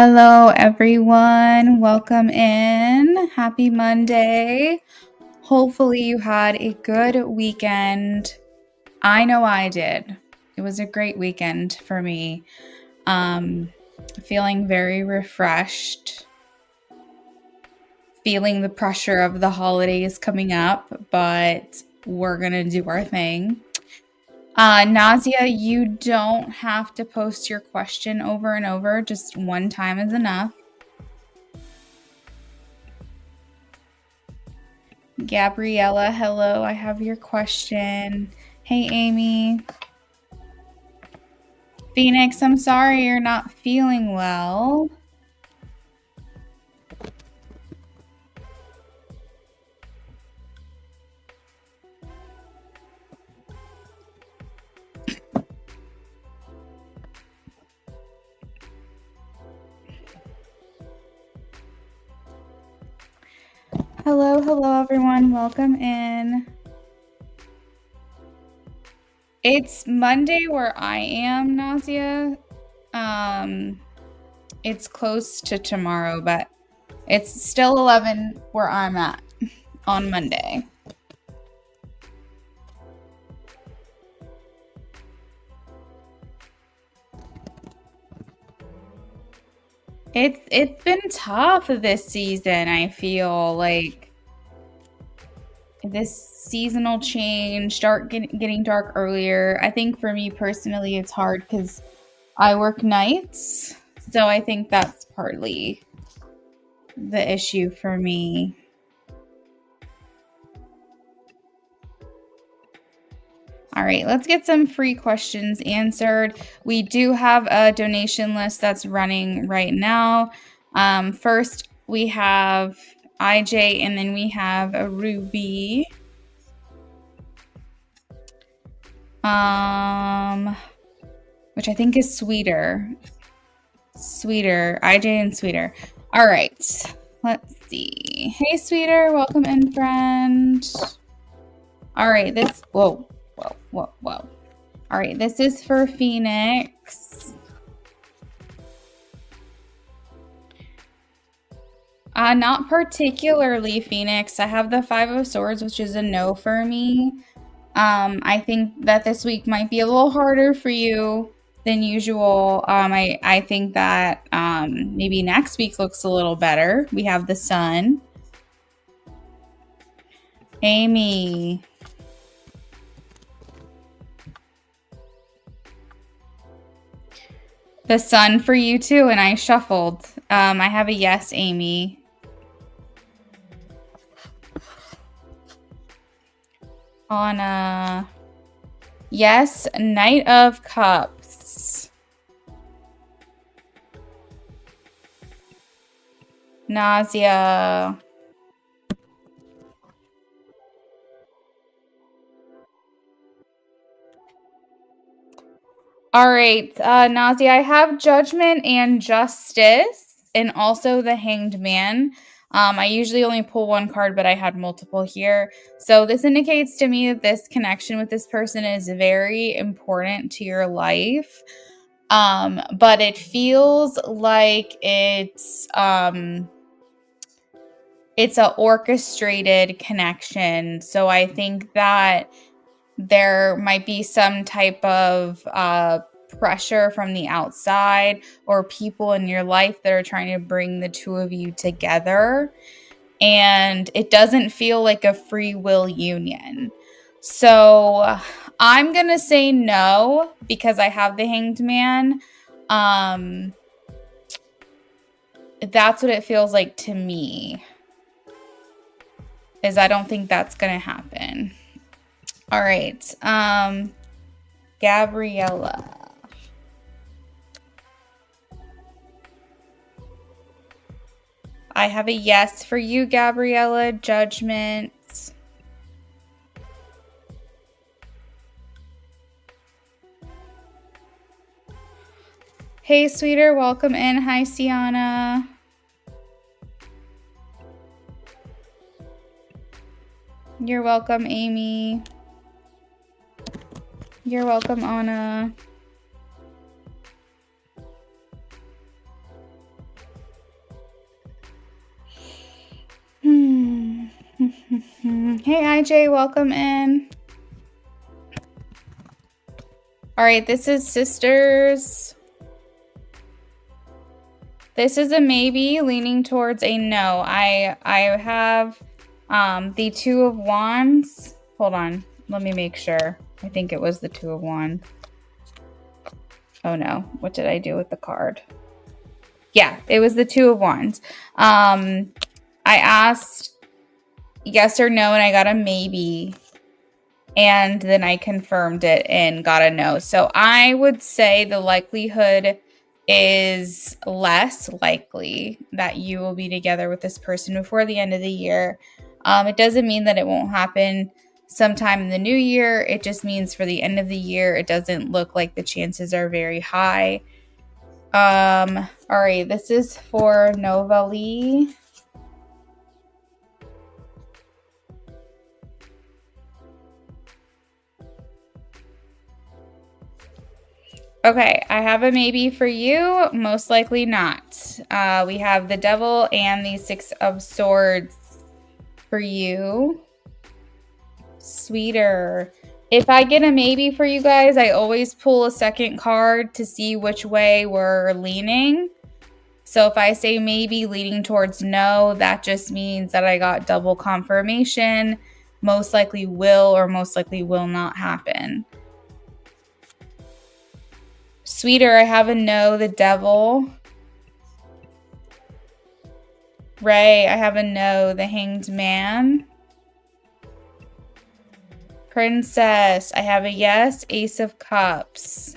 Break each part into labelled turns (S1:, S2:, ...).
S1: Hello, everyone. Welcome in. Happy Monday. Hopefully, you had a good weekend. I know I did. It was a great weekend for me. Um, Feeling very refreshed, feeling the pressure of the holidays coming up, but we're going to do our thing. Nazia, you don't have to post your question over and over. Just one time is enough. Gabriella, hello. I have your question. Hey, Amy. Phoenix, I'm sorry you're not feeling well. Hello, everyone. Welcome in. It's Monday where I am, Nazia. It's close to tomorrow, but it's still 11 where I'm at on Monday. It's been tough this season, I feel like. This seasonal change, getting dark earlier. I think for me personally, it's hard because I work nights. So I think that's partly the issue for me. All right, let's get some free questions answered. We do have a donation list that's running right now. First, we have IJ, and then we have a Ruby. Which I think is Sweeter, IJ and Sweeter. All right, let's see. Hey, Sweeter, welcome in, friend. All right, whoa. All right, this is for Phoenix. Not particularly, Phoenix. I have the Five of Swords, which is a no for me. I think that this week might be a little harder for you than usual. I think that maybe next week looks a little better. We have the Sun. Amy. The Sun for you too, and I shuffled. I have a yes, Amy. On a yes, Knight of Cups. Nausea. All right, Nausea, I have Judgment and Justice, and also the Hanged Man. I usually only pull one card, but I had multiple here. So this indicates to me that this connection with this person is very important to your life. But it feels like it's a orchestrated connection. So I think that there might be some type of pressure from the outside or people in your life that are trying to bring the two of you together. And it doesn't feel like a free will union. So I'm going to say no because I have the Hanged Man. That's what it feels like to me. Is I don't think that's going to happen. All right. Gabriella. I have a yes for you, Gabriella. Judgment. Hey, Sweeter. Welcome in. Hi, Sienna. You're welcome, Amy. You're welcome, Anna. Hey, IJ, welcome in. All right, this is sisters. This is a maybe leaning towards a no. I have the Two of Wands. Hold on, let me make sure. I think it was the Two of Wands. Oh no, what did I do with the card? Yeah, it was the Two of Wands. I asked yes or no and I got a maybe. And then I confirmed it and got a no. So I would say the likelihood is less likely that you will be together with this person before the end of the year. It doesn't mean that it won't happen sometime in the new year. It just means for the end of the year, it doesn't look like the chances are very high. All right, this is for Novali. Okay, I have a maybe for you. Most likely not. We have the Devil and the Six of Swords for you. Sweeter. If I get a maybe for you guys, I always pull a second card to see which way we're leaning. So if I say maybe leaning towards no, that just means that I got double confirmation. Most likely will or most likely will not happen. Sweeter, I have a no, the Devil. Ray, I have a no, the Hanged Man. Princess, I have a yes, Ace of Cups.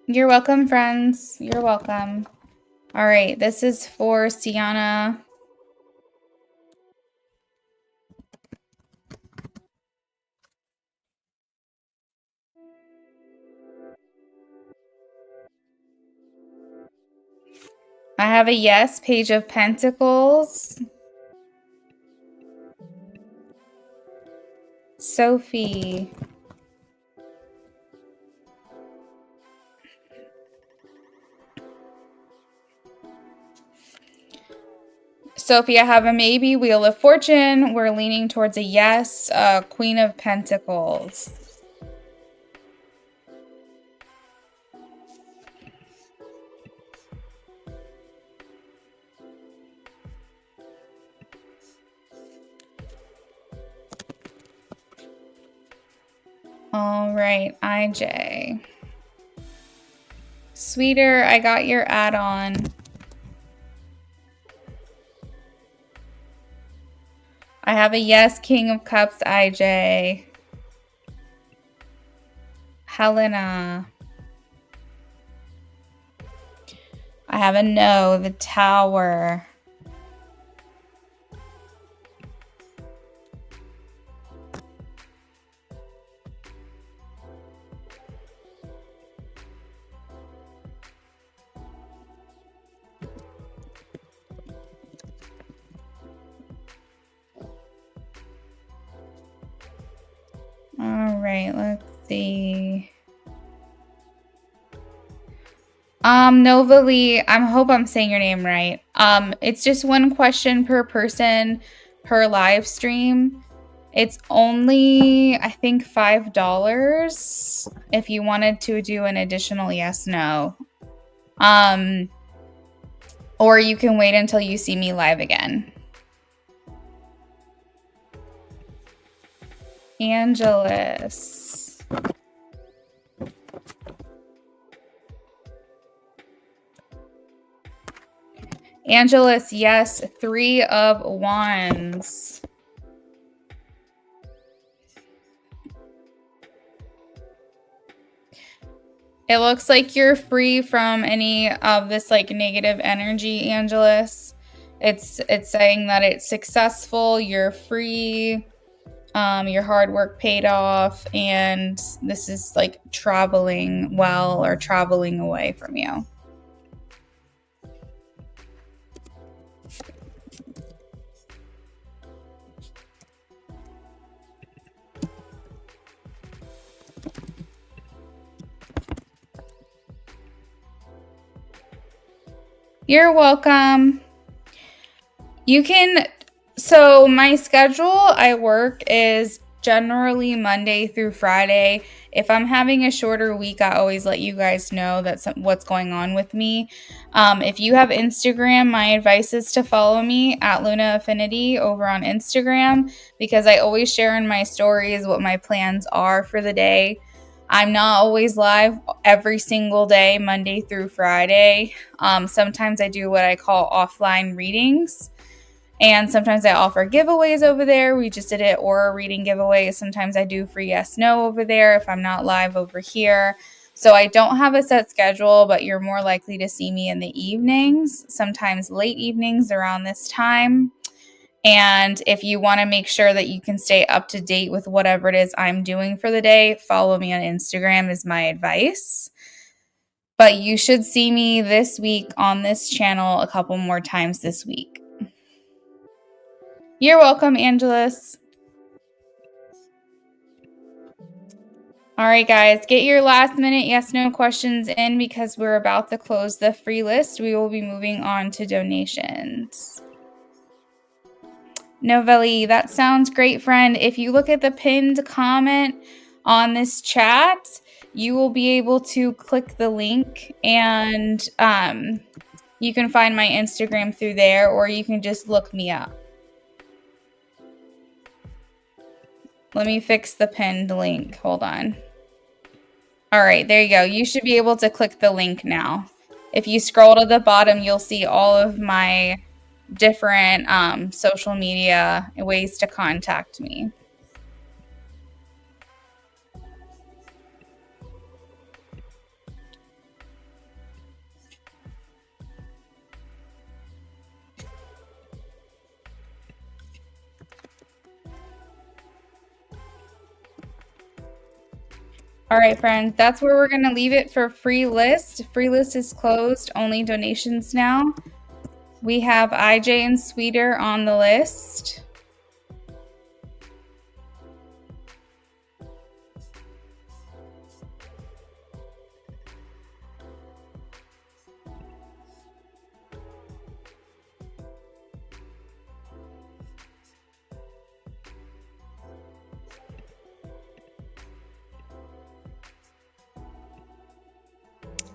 S1: You're welcome, friends. You're welcome. All right, this is for Sienna. I have a yes, Page of Pentacles. Sophie. Sophie, I have a maybe, Wheel of Fortune. We're leaning towards a yes, Queen of Pentacles. All right, IJ. Sweeter, I got your add-on. I have a yes, King of Cups, IJ. Helena. I have a no, the Tower. All right, let's see. Novali, I hope I'm saying your name right. It's just one question per person per live stream. It's only, I think, $5 if you wanted to do an additional yes, no. Or you can wait until you see me live again. Angelus. Angelus, yes, 3 of Wands. It looks like you're free from any of this like negative energy, Angelus. It's saying that it's successful, you're free, your hard work paid off, and this is like traveling well or traveling away from you. You're welcome. So my schedule I work is generally Monday through Friday. If I'm having a shorter week, I always let you guys know what's going on with me. If you have Instagram, my advice is to follow me at Luna Affinity over on Instagram because I always share in my stories what my plans are for the day. I'm not always live every single day, Monday through Friday. Sometimes I do what I call offline readings. And sometimes I offer giveaways over there. We just did it aura reading giveaways. Sometimes I do free yes no over there if I'm not live over here. So I don't have a set schedule, but you're more likely to see me in the evenings, sometimes late evenings around this time. And if you want to make sure that you can stay up to date with whatever it is I'm doing for the day, follow me on Instagram is my advice. But you should see me this week on this channel a couple more times this week. You're welcome, Angelus. All right, guys, get your last minute yes no questions in because we're about to close the free list. We will be moving on to donations. Novelli, that sounds great, friend. If you look at the pinned comment on this chat, you will be able to click the link and you can find my Instagram through there, or you can just look me up. Let me fix the pinned link. Hold on. All right, there you go. You should be able to click the link now. If you scroll to the bottom, you'll see all of my different social media ways to contact me. All right, friends, that's where we're going to leave it for free list. Free list is closed, only donations now. We have IJ and Sweeter on the list.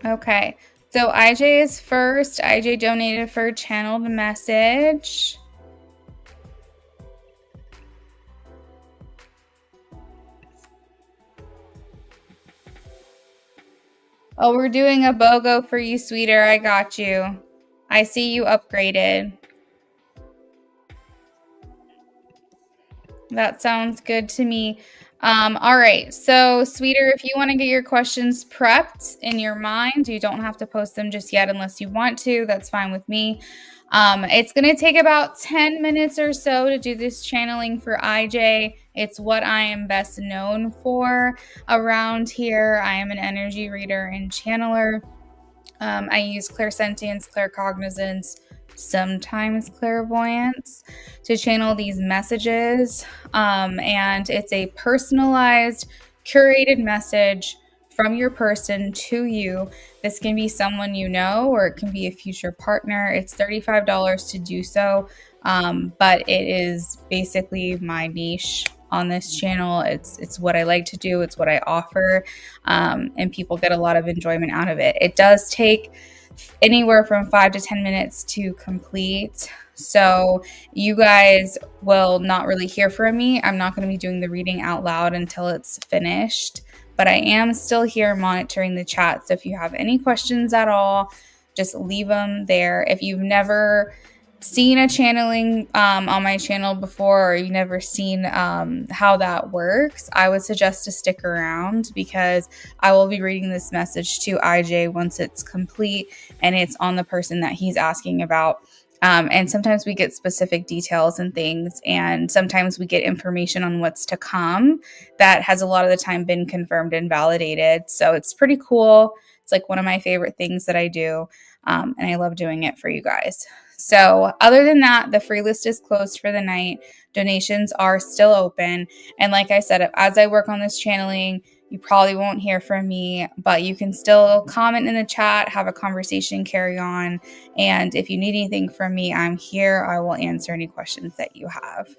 S1: Okay, so IJ is first. IJ donated for channeled message. Oh, we're doing a BOGO for you, Sweeter. I got you. I see you upgraded. That sounds good to me. All right. So, Sweeter, if you want to get your questions prepped in your mind, you don't have to post them just yet unless you want to. That's fine with me. It's going to take about 10 minutes or so to do this channeling for IJ. It's what I am best known for around here. I am an energy reader and channeler. I use clairsentience, claircognizance, sometimes clairvoyance to channel these messages. And it's a personalized, curated message from your person to you. This can be someone you know, or it can be a future partner. It's $35 to do so, but it is basically my niche on this channel. It's what I like to do. It's what I offer, and people get a lot of enjoyment out of it. It does take anywhere from 5 to 10 minutes to complete. So you guys will not really hear from me. I'm not going to be doing the reading out loud until it's finished, but I am still here monitoring the chat. So if you have any questions at all, just leave them there. If you've never seen a channeling on my channel before, or you've never seen how that works, I would suggest to stick around because I will be reading this message to IJ once it's complete and it's on the person that he's asking about. And sometimes we get specific details and things, and sometimes we get information on what's to come that has a lot of the time been confirmed and validated. So it's pretty cool. It's like one of my favorite things that I do, and I love doing it for you guys. So other than that, the free list is closed for the night. Donations are still open. And like I said, as I work on this channeling, You probably won't hear from me, but you can still comment in the chat, have a conversation, carry on. And if you need anything from me, I'm here. I will answer any questions that you have.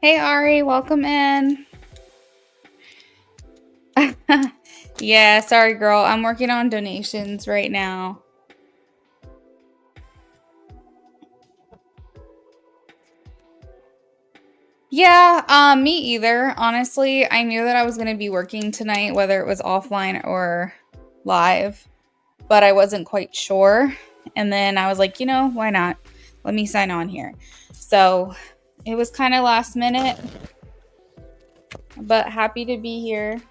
S1: Hey, Ari, welcome in. Yeah, sorry, girl. I'm working on donations right now. Yeah, me either. Honestly, I knew that I was going to be working tonight, whether it was offline or live, but I wasn't quite sure. And then I was like, why not? Let me sign on here. So it was kind of last minute, but happy to be here.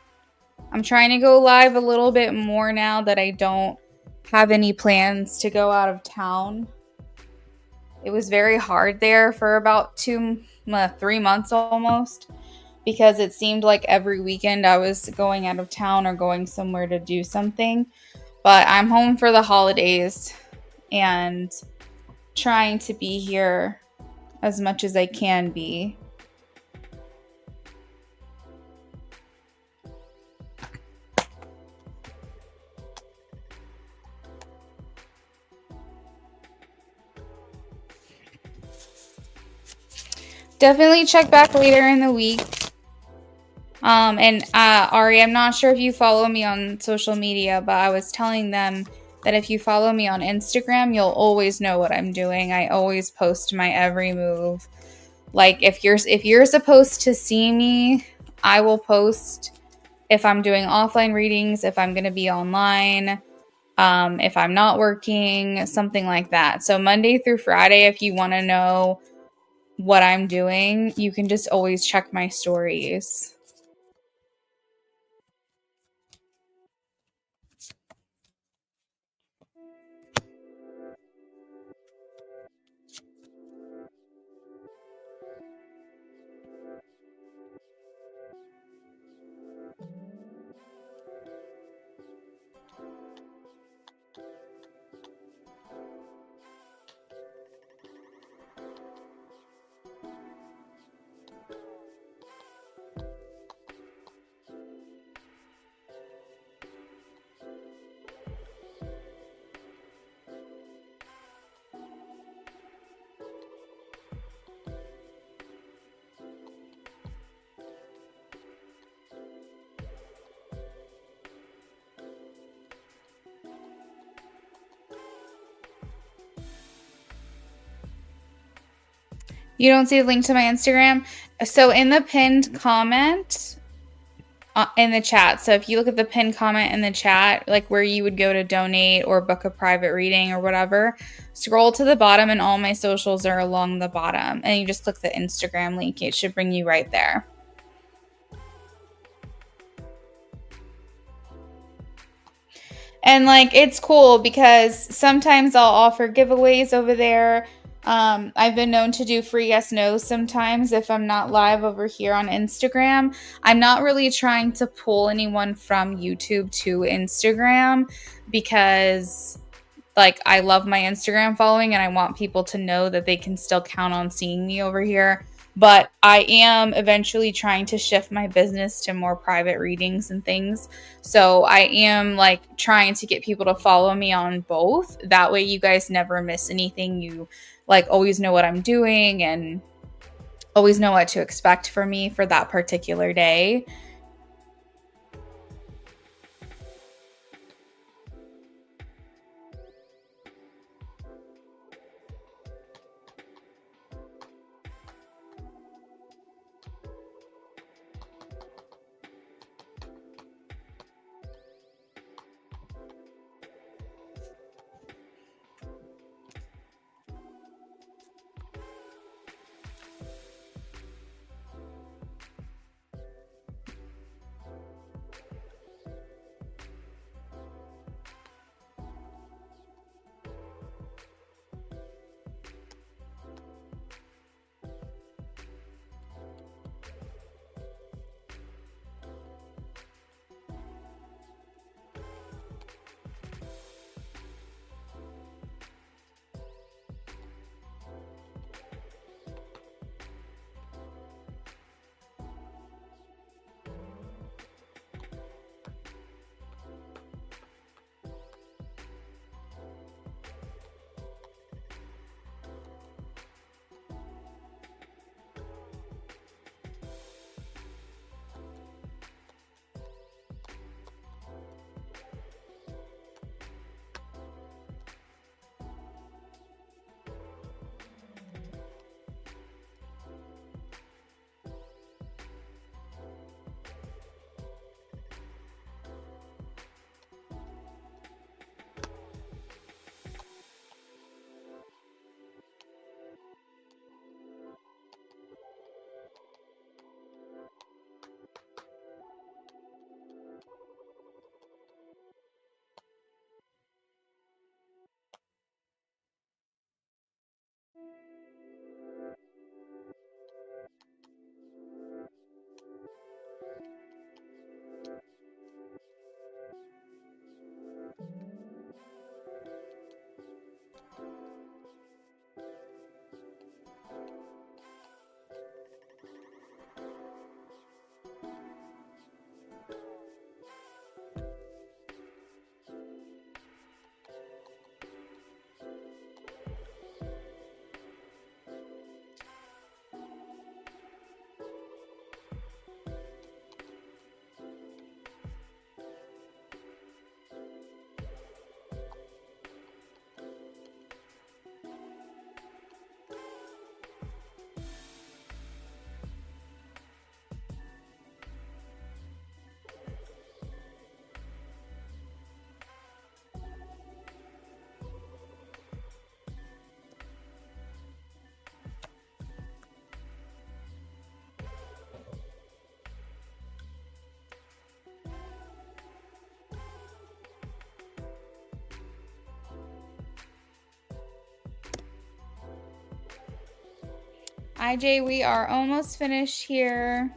S1: I'm trying to go live a little bit more now that I don't have any plans to go out of town. It was very hard there for about 3 months almost, because it seemed like every weekend I was going out of town or going somewhere to do something. But I'm home for the holidays and trying to be here as much as I can be. Definitely check back later in the week. Ari, I'm not sure if you follow me on social media, but I was telling them that if you follow me on Instagram, you'll always know what I'm doing. I always post my every move. Like if you're supposed to see me, I will post if I'm doing offline readings, if I'm going to be online, if I'm not working, something like that. So Monday through Friday, if you want to know what I'm doing, you can just always check my stories. You don't see the link to my Instagram? So in the pinned comment in the chat. So if you look at the pinned comment in the chat, like where you would go to donate or book a private reading or whatever, scroll to the bottom and all my socials are along the bottom. And you just click the Instagram link. It should bring you right there. And like, it's cool because sometimes I'll offer giveaways over there. I've been known to do free yes nos sometimes if I'm not live over here on Instagram. I'm not really trying to pull anyone from YouTube to Instagram because like I love my Instagram following and I want people to know that they can still count on seeing me over here. But I am eventually trying to shift my business to more private readings and things. So I am like trying to get people to follow me on both. That way you guys never miss anything. You like always know what I'm doing and always know what to expect from me for that particular day. IJ, we are almost finished here.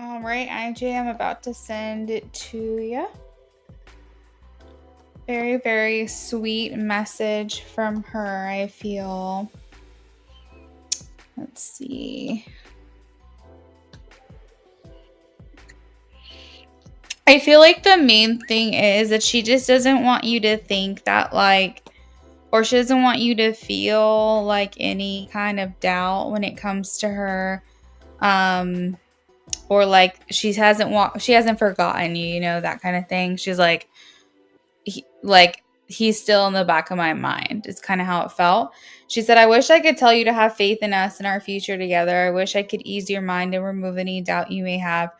S1: All right, IJ, I'm about to send it to you. Very, very sweet message from her, I feel. Let's see. I feel like the main thing is that she just doesn't want you to think that, like, or she doesn't want you to feel like any kind of doubt when it comes to her. Or like she hasn't forgotten you, that kind of thing. She's like, he's still in the back of my mind. It's kind of how it felt. She said, I wish I could tell you to have faith in us and our future together. I wish I could ease your mind and remove any doubt you may have.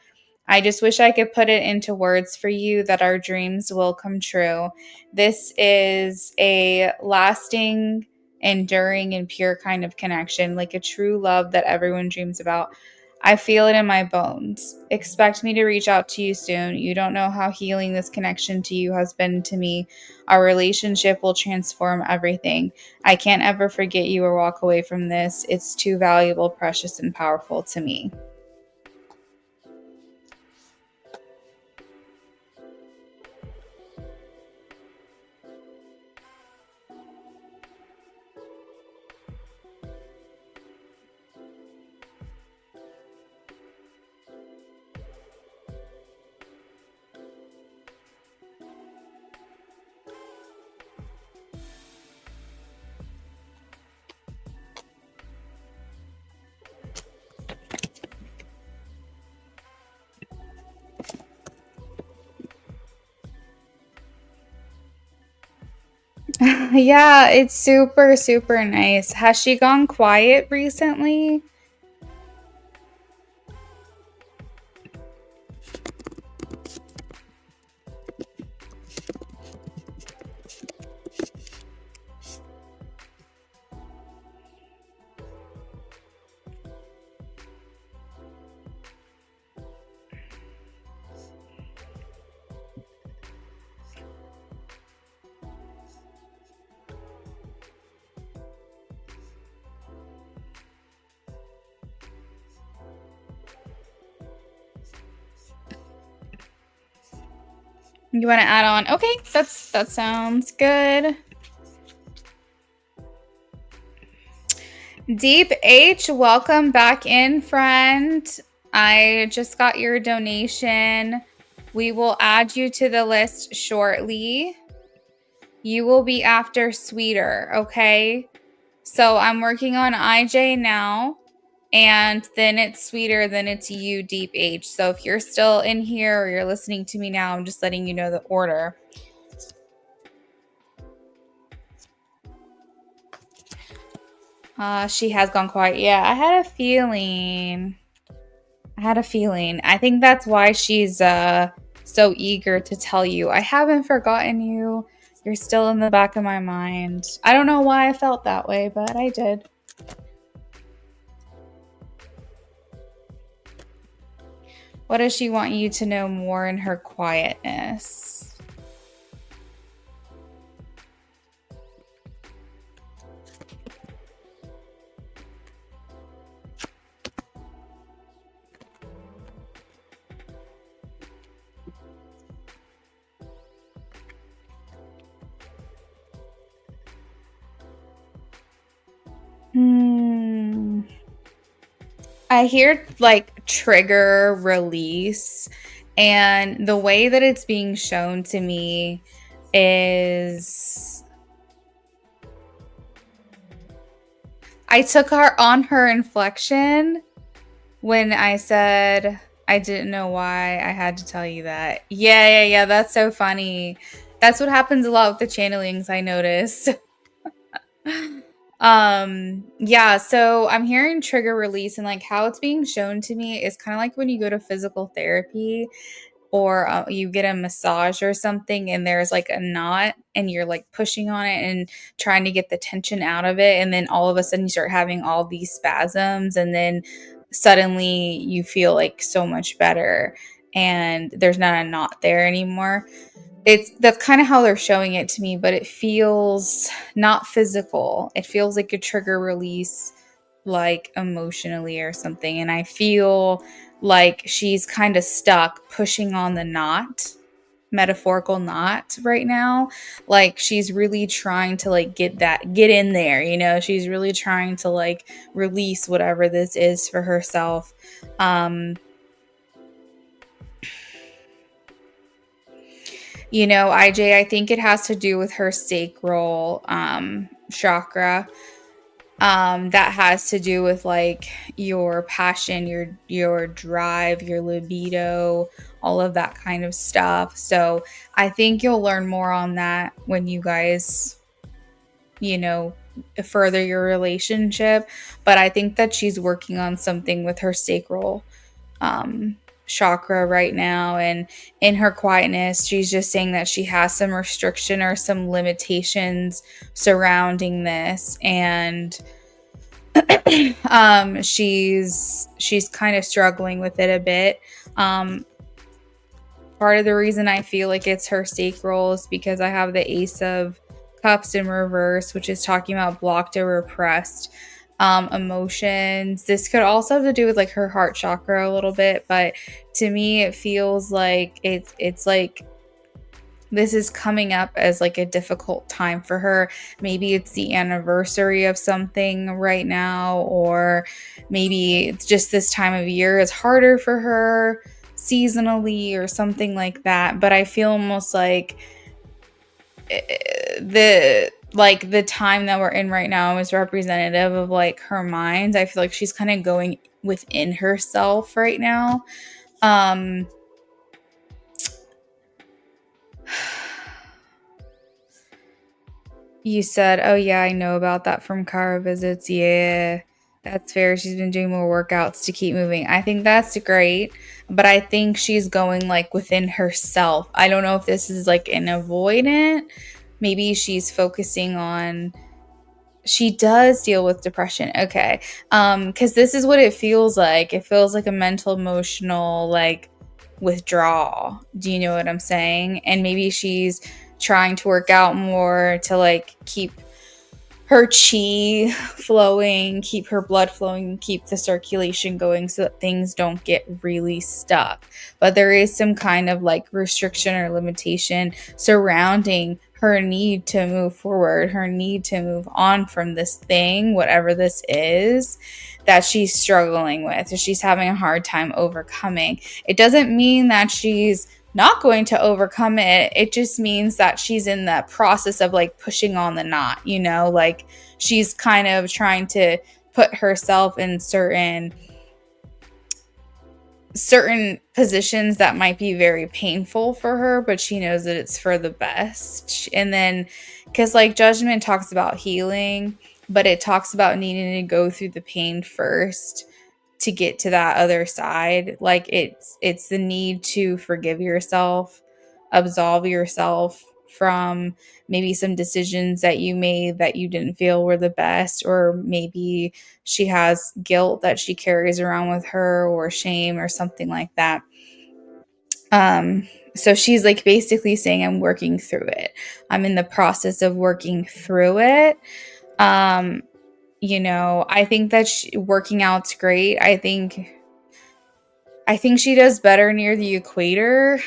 S1: I just wish I could put it into words for you that our dreams will come true. This is a lasting, enduring, and pure kind of connection, like a true love that everyone dreams about. I feel it in my bones. Expect me to reach out to you soon. You don't know how healing this connection to you has been to me. Our relationship will transform everything. I can't ever forget you or walk away from this. It's too valuable, precious, and powerful to me. Yeah, it's super, super nice. Has she gone quiet recently? You want to add on? Okay, that sounds good. Deep H, welcome back in, friend. I just got your donation. We will add you to the list shortly. You will be after Sweeter, okay? So I'm working on IJ now, and then it's Sweeter, then it's you, Deep H. So if you're still in here or you're listening to me now, I'm just letting you know the order. She has gone quiet. Yeah, I had a feeling. I think that's why she's so eager to tell you. I haven't forgotten you. You're still in the back of my mind. I don't know why I felt that way, but I did. What does she want you to know more in her quietness? I hear like trigger release, and the way that it's being shown to me is I took her on her inflection when I said I didn't know why I had to tell you that. Yeah, that's so funny. That's what happens a lot with the channelings, I noticed. Yeah, so I'm hearing trigger release, and like how it's being shown to me is kind of like when you go to physical therapy or you get a massage or something, and there's like a knot and you're like pushing on it and trying to get the tension out of it, and then all of a sudden you start having all these spasms, and then suddenly you feel like so much better and there's not a knot there anymore. That's kind of how they're showing it to me, but it feels not physical. It feels like a trigger release, like emotionally or something. And I feel like she's kind of stuck pushing on the knot, metaphorical knot right now. Like she's really trying to like get in there, you know. She's really trying to like release whatever this is for herself. You know, IJ, I think it has to do with her sacral chakra. That has to do with like your passion, your drive, your libido, all of that kind of stuff. So I think you'll learn more on that when you guys, you know, further your relationship. But I think that she's working on something with her sacral chakra right now, and in her quietness she's just saying that she has some restriction or some limitations surrounding this, and she's kind of struggling with it a bit. Part of the reason I feel like it's her sacral is because I have the Ace of Cups in reverse, which is talking about blocked or repressed emotions. This could also have to do with like her heart chakra a little bit, but to me it feels like it's like this is coming up as like a difficult time for her. Maybe it's the anniversary of something right now, or maybe it's just this time of year is harder for her seasonally or something like that. But I feel almost like the time that we're in right now is representative of like her mind. I feel like she's kind of going within herself right now. You said, oh yeah, I know about that from Cara visits. Yeah, that's fair. She's been doing more workouts to keep moving. I think that's great, but I think she's going like within herself. I don't know if this is like an avoidant. Maybe she's focusing on, she does deal with depression. Okay. Because this is what it feels like. It feels like a mental, emotional, like withdrawal. Do you know what I'm saying? And maybe she's trying to work out more to like keep her chi flowing, keep her blood flowing, keep the circulation going so that things don't get really stuck. But there is some kind of like restriction or limitation surrounding her need to move forward, her need to move on from this thing, whatever this is, that she's struggling with, or she's having a hard time overcoming. It doesn't mean that she's not going to overcome it. It just means that she's in the process of like pushing on the knot, you know, like she's kind of trying to put herself in certain positions that might be very painful for her, but she knows that it's for the best. And then because like Judgment talks about healing, but it talks about needing to go through the pain first to get to that other side. Like it's the need to forgive yourself, absolve yourself from maybe some decisions that you made that you didn't feel were the best, or maybe she has guilt that she carries around with her, or shame or something like that. So she's like basically saying, I'm working through it. I'm in the process of working through it. You know, I think that working out's great. I think she does better near the equator.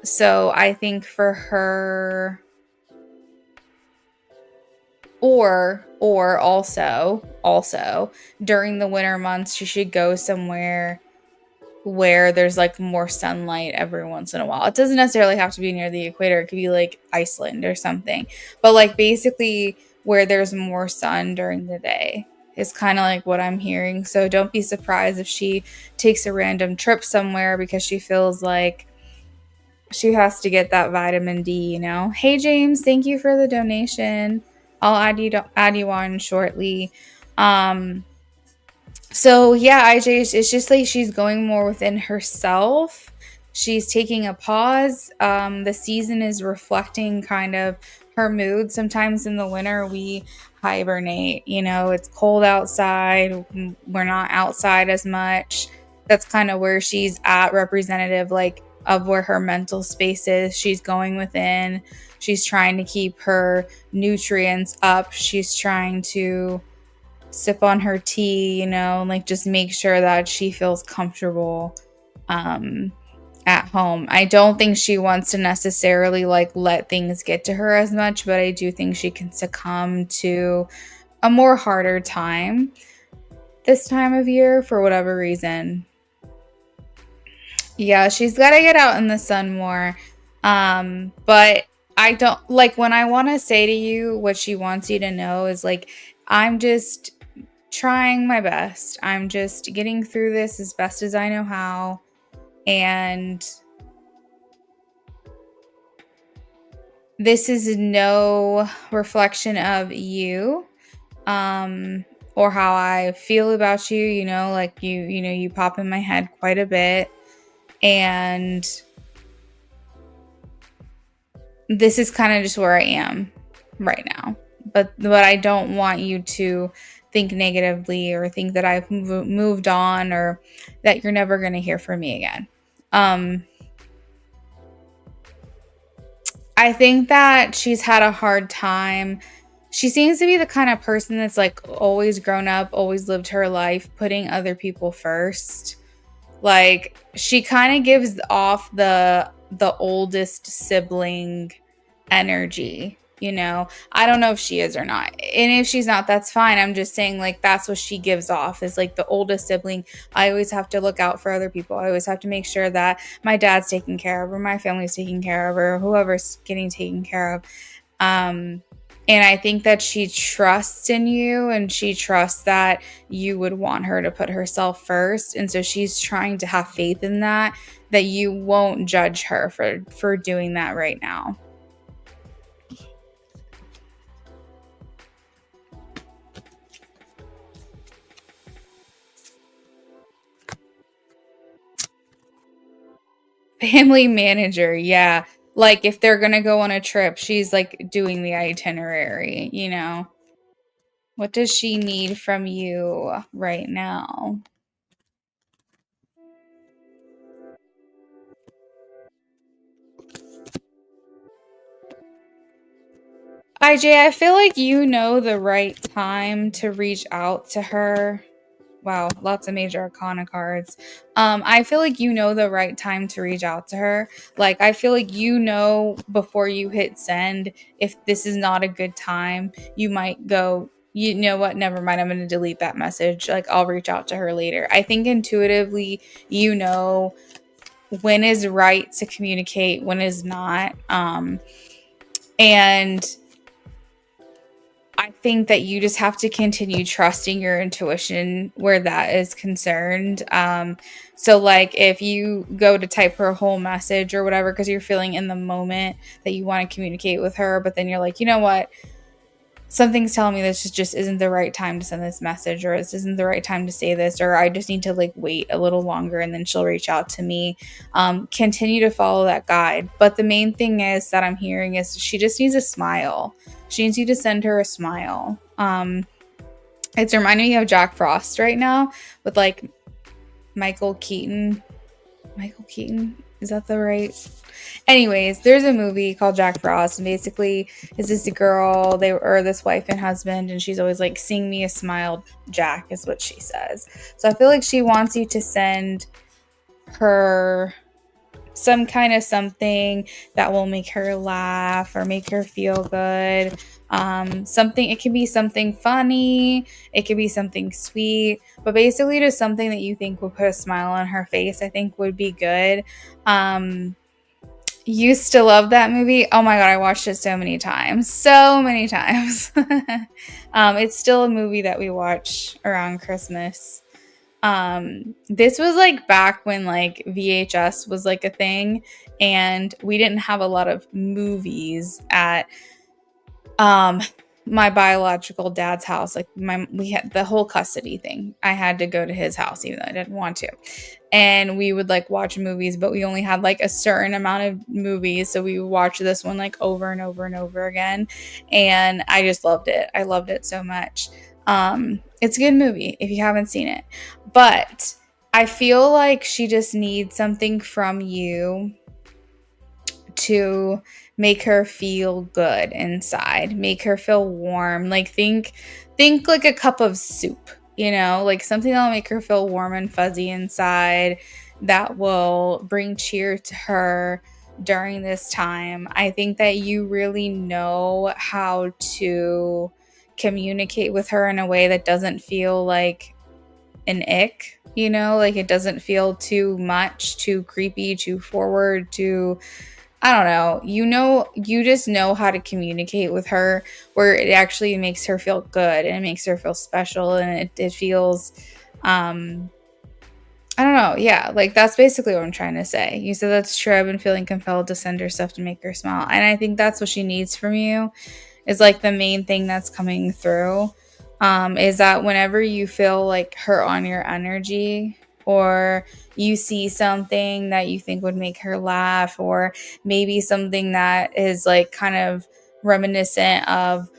S1: So I think for her, or also during the winter months, she should go somewhere where there's like more sunlight every once in a while. It doesn't necessarily have to be near the equator. It could be like Iceland or something. But like basically where there's more sun during the day is kind of like what I'm hearing. So don't be surprised if she takes a random trip somewhere because she feels like she has to get that vitamin D, you know. Hey James, thank you for the donation. I'll add you on shortly. So yeah, IJ, it's just like she's going more within herself. She's taking a pause. The season is reflecting kind of her mood. Sometimes in the winter we hibernate, you know, it's cold outside. We're not outside as much. That's kind of where she's at, representative like of where her mental space is. She's going within. She's trying to keep her nutrients up. She's trying to sip on her tea, like just make sure that she feels comfortable um, at home. I don't think she wants to necessarily like let things get to her as much, but I do think she can succumb to a more harder time this time of year for whatever reason. Yeah, she's got to get out in the sun more. But I don't like when I want to say to you what she wants you to know is like, I'm just trying my best. I'm just getting through this as best as I know how. And this is no reflection of you, or how I feel about you, like you pop in my head quite a bit. And this is kind of just where I am right now. But I don't want you to think negatively or think that I've moved on or that you're never going to hear from me again. I think that she's had a hard time. She seems to be the kind of person that's like always grown up, always lived her life putting other people first. Like she kind of gives off the oldest sibling energy, I don't know if she is or not. And if she's not, that's fine. I'm just saying like that's what she gives off is like the oldest sibling. I always have to look out for other people. I always have to make sure that my dad's taken care of or my family's taken care of or whoever's getting taken care of. And I think that she trusts in you and she trusts that you would want her to put herself first. And so she's trying to have faith in that you won't judge her for doing that right now. Family manager, yeah. Like if they're going to go on a trip, she's like doing the itinerary, What does she need from you right now? IJ, I feel like you know the right time to reach out to her. Wow, lots of major arcana cards. I feel like you know the right time to reach out to her. Like, I feel like you know before you hit send if this is not a good time. You might go, you know what, never mind, I'm going to delete that message. Like, I'll reach out to her later. I think intuitively, you know when is right to communicate, when is not. And I think that you just have to continue trusting your intuition where that is concerned. So like if you go to type her a whole message or whatever, because you're feeling in the moment that you want to communicate with her, but then you're like, you know what? Something's telling me this just isn't the right time to send this message, or this isn't the right time to say this, or I just need to like wait a little longer and then she'll reach out to me. Continue to follow that guide. But the main thing is that I'm hearing is she just needs a smile. She needs you to send her a smile. It's reminding me of Jack Frost right now with like Michael Keaton. Michael Keaton? Is that the right? Anyways, there's a movie called Jack Frost, and basically is this girl, this wife and husband, and she's always like, "Sing me a smile, Jack," is what she says. So I feel like she wants you to send her some kind of something that will make her laugh or make her feel good. Something, it could be something funny, it could be something sweet, but basically just something that you think will put a smile on her face, I think would be good. Used to love that movie. Oh my god, I watched it so many times. It's still a movie that we watch around Christmas. This was like back when like VHS was like a thing, and we didn't have a lot of movies at my biological dad's house. Like we had the whole custody thing. I had to go to his house even though I didn't want to. And we would like watch movies, but we only had like a certain amount of movies. So we would watch this one like over and over and over again. And I just loved it. I loved it so much. It's a good movie if you haven't seen it. But I feel like she just needs something from you to make her feel good inside, make her feel warm. Like think like a cup of soup, like something that'll make her feel warm and fuzzy inside, that will bring cheer to her during this time. I think that you really know how to communicate with her in a way that doesn't feel like an ick, like it doesn't feel too much, too creepy, too forward, too, I don't know. You just know how to communicate with her where it actually makes her feel good and it makes her feel special, and it feels, I don't know. Yeah, like that's basically what I'm trying to say. You said that's true. I've been feeling compelled to send her stuff to make her smile. And I think that's what she needs from you, is like the main thing that's coming through, is that whenever you feel like her on your energy, or you see something that you think would make her laugh, or maybe something that is like kind of reminiscent of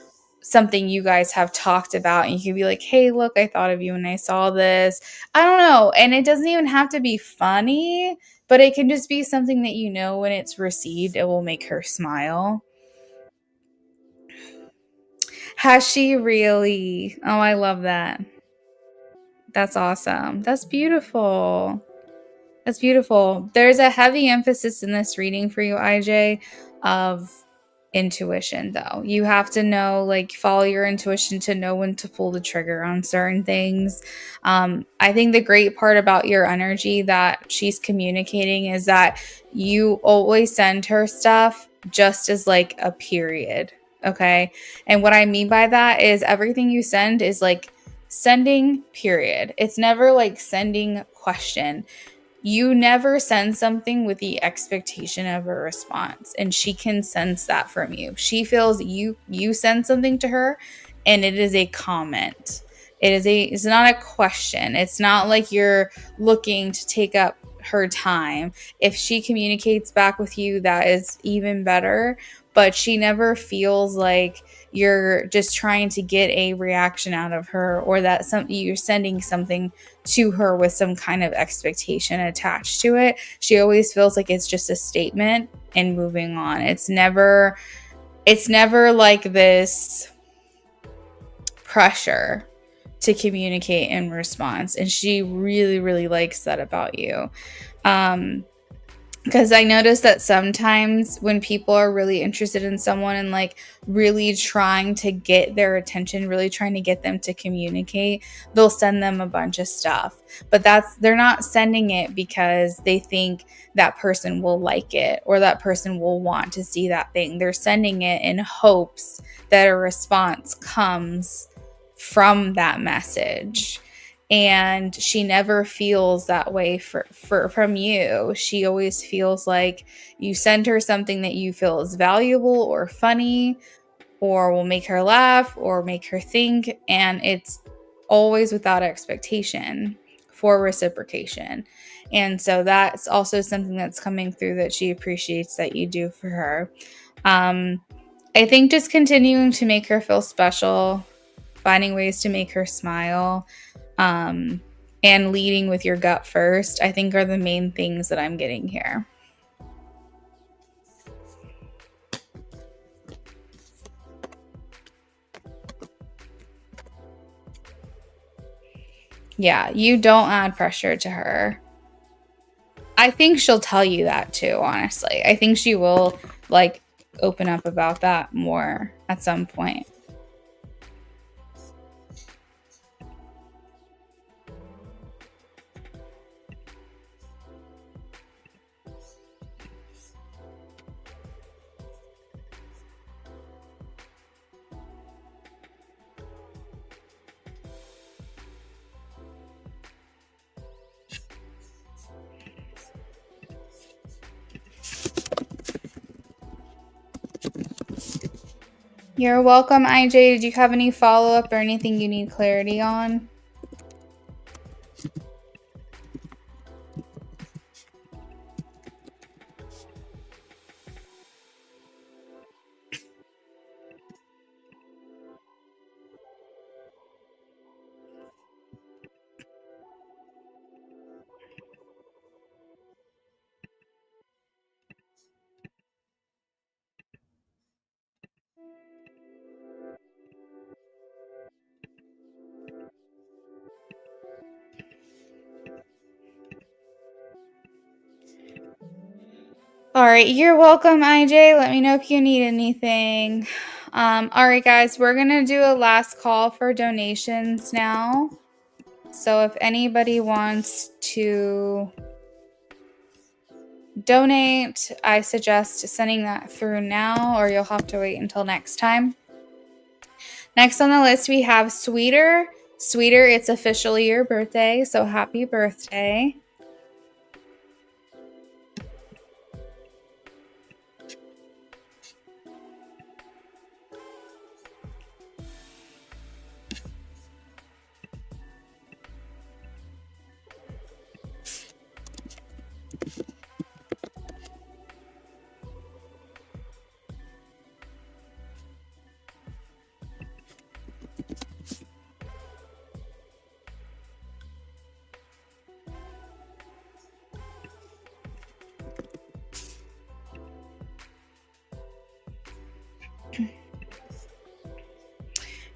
S1: something you guys have talked about, and you can be like, hey, look, I thought of you when I saw this. I don't know. And it doesn't even have to be funny, but it can just be something that when it's received, it will make her smile. Has she really? Oh, I love that. That's awesome. That's beautiful. That's beautiful. There's a heavy emphasis in this reading for you, IJ, of intuition, though. You have to know, like, follow your intuition to know when to pull the trigger on certain things. I think the great part about your energy that she's communicating is that you always send her stuff just as like a period. Okay. And what I mean by that is everything you send is like sending, period. It's never like sending question. You never send something with the expectation of a response, and she can sense that from you. She feels you send something to her and it is a comment. It's not a question. It's not like you're looking to take up her time. If she communicates back with you, that is even better, but she never feels like you're just trying to get a reaction out of her, or that you're sending something to her with some kind of expectation attached to it. She always feels like it's just a statement and moving on. It's never like this pressure to communicate in response, and she really, really likes that about you. Because I noticed that sometimes when people are really interested in someone and like really trying to get their attention, really trying to get them to communicate, they'll send them a bunch of stuff. But they're not sending it because they think that person will like it or that person will want to see that thing. They're sending it in hopes that a response comes from that message. And she never feels that way from you. She always feels like you send her something that you feel is valuable or funny or will make her laugh or make her think, and it's always without expectation for reciprocation. And so that's also something that's coming through that she appreciates that you do for her. I think just continuing to make her feel special, finding ways to make her smile, and leading with your gut first, I think are the main things that I'm getting here. Yeah, you don't add pressure to her. I think she'll tell you that too, honestly. I think she will like open up about that more at some point. You're welcome, IJ. Did you have any follow-up or anything you need clarity on? All right, you're welcome, IJ. Let me know if you need anything. All right, guys, we're going to do a last call for donations now. So if anybody wants to donate, I suggest sending that through now, or you'll have to wait until next time. Next on the list, we have Sweeter. Sweeter, it's officially your birthday, so happy birthday.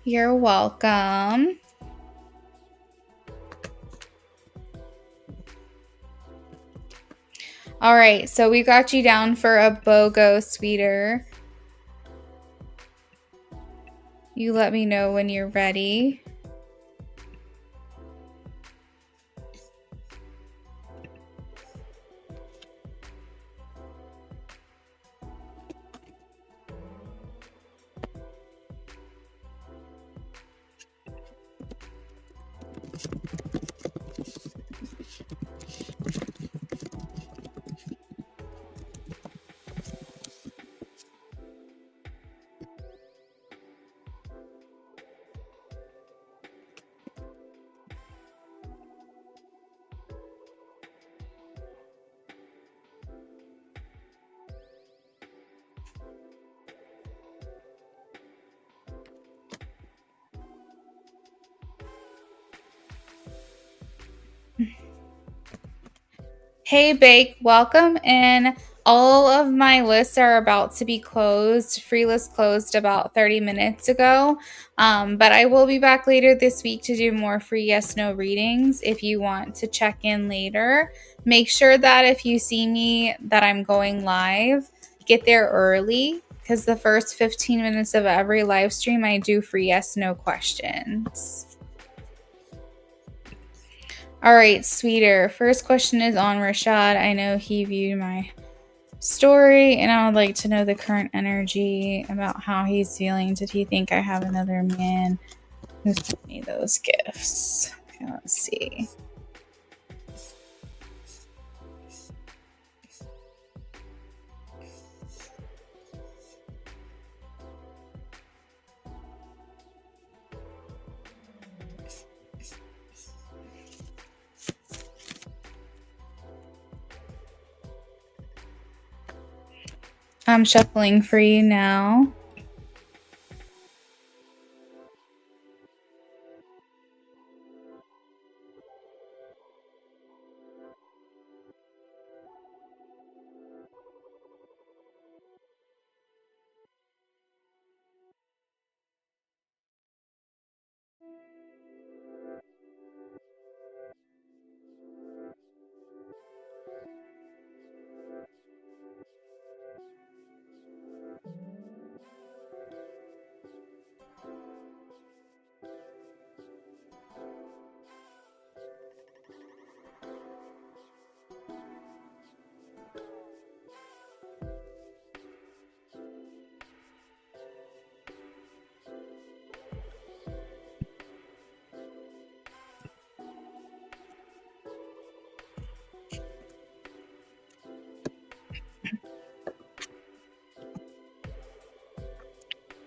S1: You're welcome. All right, so we got you down for a BOGO, Sweeter. You let me know when you're ready. Hey, Bake, welcome in. All of my lists are about to be closed. Free list closed about 30 minutes ago. But I will be back later this week to do more free yes no readings if you want to check in later. Make sure that if you see me that I'm going live, get there early because the first 15 minutes of every live stream I do free yes no questions. All right, Sweeter. First question is on Rashad. I know he viewed my story, and I would like to know the current energy about how he's feeling. Did he think I have another man who sent me those gifts? Okay, let's see. I'm shuffling for you now.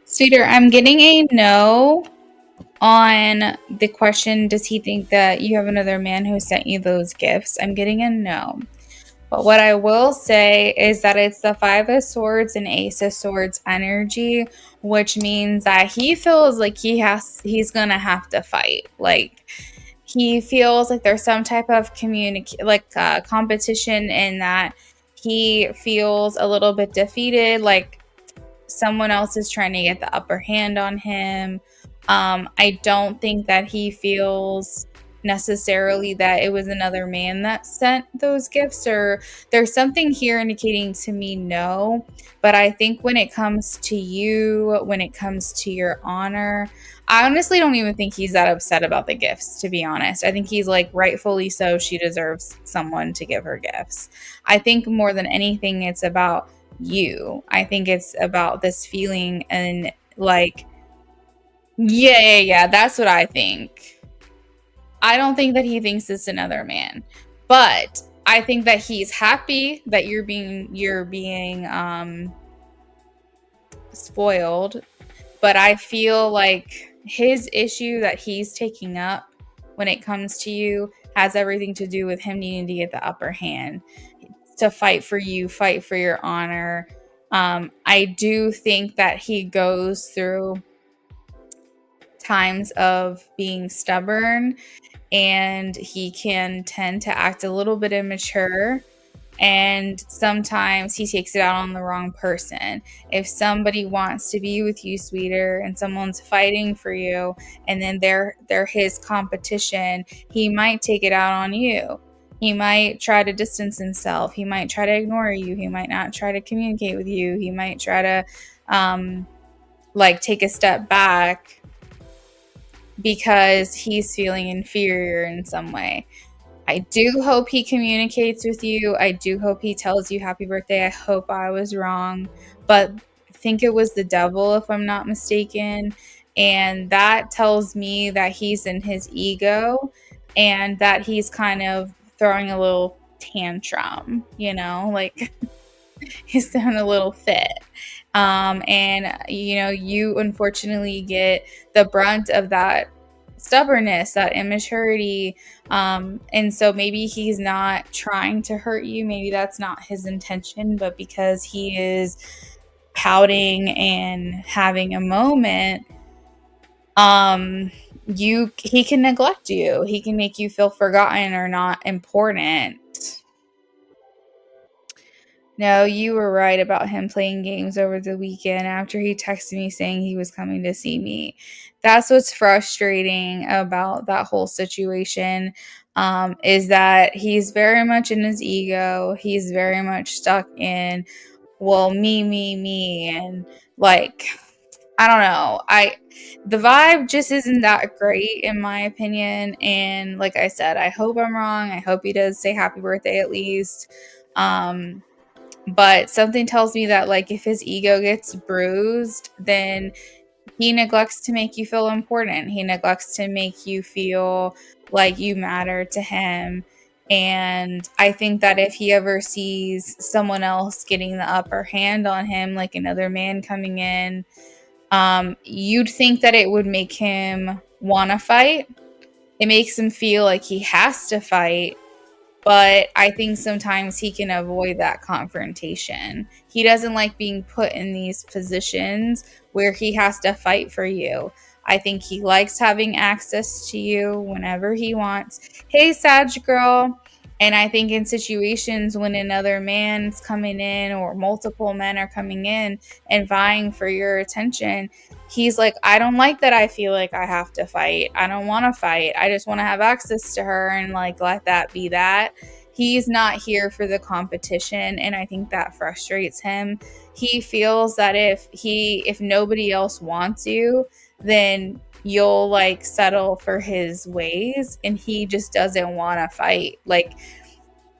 S1: Sweeter, I'm getting a no on the question, does he think that you have another man who sent you those gifts? I'm getting a no. But what I will say is that it's the Five of Swords and Ace of Swords energy, which means that he feels like he's gonna have to fight. Like he feels like there's some type of competition in that he feels a little bit defeated, like someone else is trying to get the upper hand on him. I don't think that he feels necessarily that it was another man that sent those gifts, or there's something here indicating to me no. But I think when it comes to you, when it comes to your honor, I honestly don't even think he's that upset about the gifts, to be honest. I think he's like, rightfully so, she deserves someone to give her gifts. I think more than anything, it's about you. I think it's about this feeling and like, yeah. That's what I think. I don't think that he thinks it's another man, but I think that he's happy that you're being spoiled. But I feel like his issue that he's taking up when it comes to you has everything to do with him needing to get the upper hand, to fight for you, fight for your honor. I do think that he goes through times of being stubborn, and he can tend to act a little bit immature, and sometimes he takes it out on the wrong person. If somebody wants to be with you, sweeter, and someone's fighting for you, and then they're his competition, he might take it out on you. He might try to distance himself. He might try to ignore you. He might not try to communicate with you. He might try to like take a step back because he's feeling inferior in some way. I do hope he communicates with you. I do hope he tells you happy birthday. I hope I was wrong, but I think it was the devil, if I'm not mistaken. And that tells me that he's in his ego and that he's kind of throwing a little tantrum, like he's throwing a little fit. And you unfortunately get the brunt of that stubbornness, that immaturity. And so maybe he's not trying to hurt you. Maybe that's not his intention, but because he is pouting and having a moment, he can neglect you. He can make you feel forgotten or not important. No, you were right about him playing games over the weekend after he texted me saying he was coming to see me. That's what's frustrating about that whole situation, is that he's very much in his ego. He's very much stuck in, well, me, and like, I don't know. The vibe just isn't that great in my opinion. And like I said, I hope I'm wrong. I hope he does say happy birthday at least. But something tells me that, like, if his ego gets bruised, then he neglects to make you feel important. He neglects to make you feel like you matter to him. And I think that if he ever sees someone else getting the upper hand on him, like another man coming in, you'd think that it would make him want to fight. It makes him feel like he has to fight, but I think sometimes he can avoid that confrontation. He doesn't like being put in these positions where he has to fight for you. I think he likes having access to you whenever he wants. Hey, Sag girl. And I think in situations when another man's coming in or multiple men are coming in and vying for your attention, he's like, I don't like that I feel like I have to fight. I don't want to fight. I just want to have access to her and like let that be that. He's not here for the competition, and I think that frustrates him. He feels that if nobody else wants you, then you'll like settle for his ways, and he just doesn't want to fight. Like,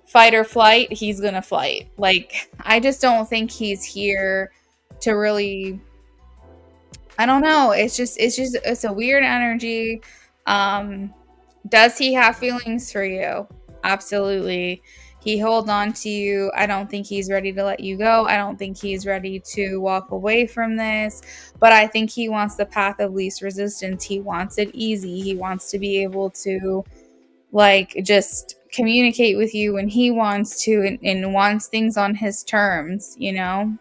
S1: fight or flight, he's gonna flight. Like, I just don't think he's here to really, I don't know. It's a weird energy. Does he have feelings for you? Absolutely. He holds on to you. I don't think he's ready to let you go. I don't think he's ready to walk away from this. But I think he wants the path of least resistance. He wants it easy. He wants to be able to like just communicate with you when he wants to, and wants things on his terms, you know?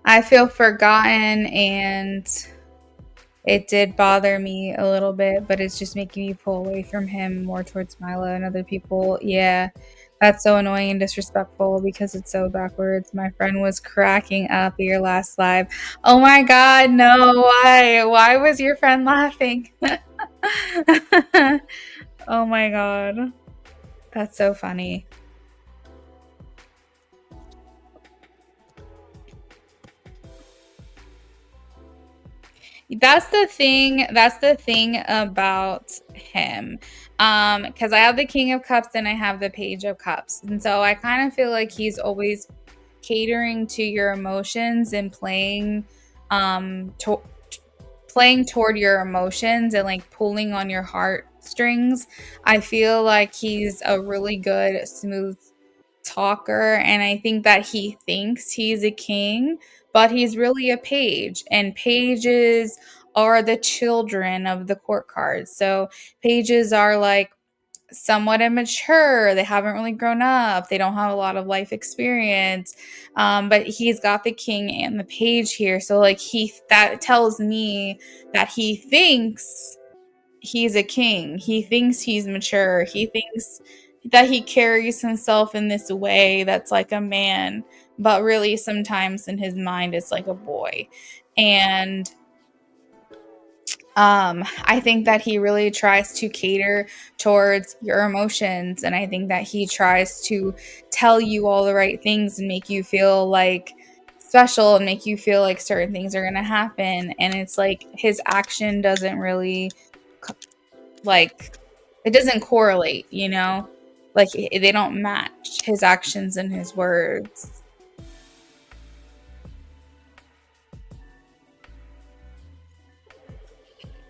S1: I feel forgotten, and it did bother me a little bit, but it's just making me pull away from him more towards Milo and other people. Yeah, that's so annoying and disrespectful because it's so backwards. My friend was cracking up at your last live. Oh my god, no, why? Why was your friend laughing? Oh my god. That's so funny. That's the thing about him. Because I have the King of Cups and I have the Page of Cups. And so I kind of feel like he's always catering to your emotions and um to- playing toward your emotions and like pulling on your heartstrings. I feel like he's a really good smooth talker, and I think that he thinks he's a king, but he's really a page, and pages are the children of the court cards. So pages are like somewhat immature. They haven't really grown up. They don't have a lot of life experience. But he's got the king and the page here. So like that tells me that he thinks he's a king. He thinks he's mature. He thinks that he carries himself in this way that's like a man, but really sometimes in his mind it's like a boy. And I think that he really tries to cater towards your emotions, and I think that he tries to tell you all the right things and make you feel like special and make you feel like certain things are going to happen, and it's like his action doesn't really like it doesn't correlate, you know? Like they don't match his actions and his words.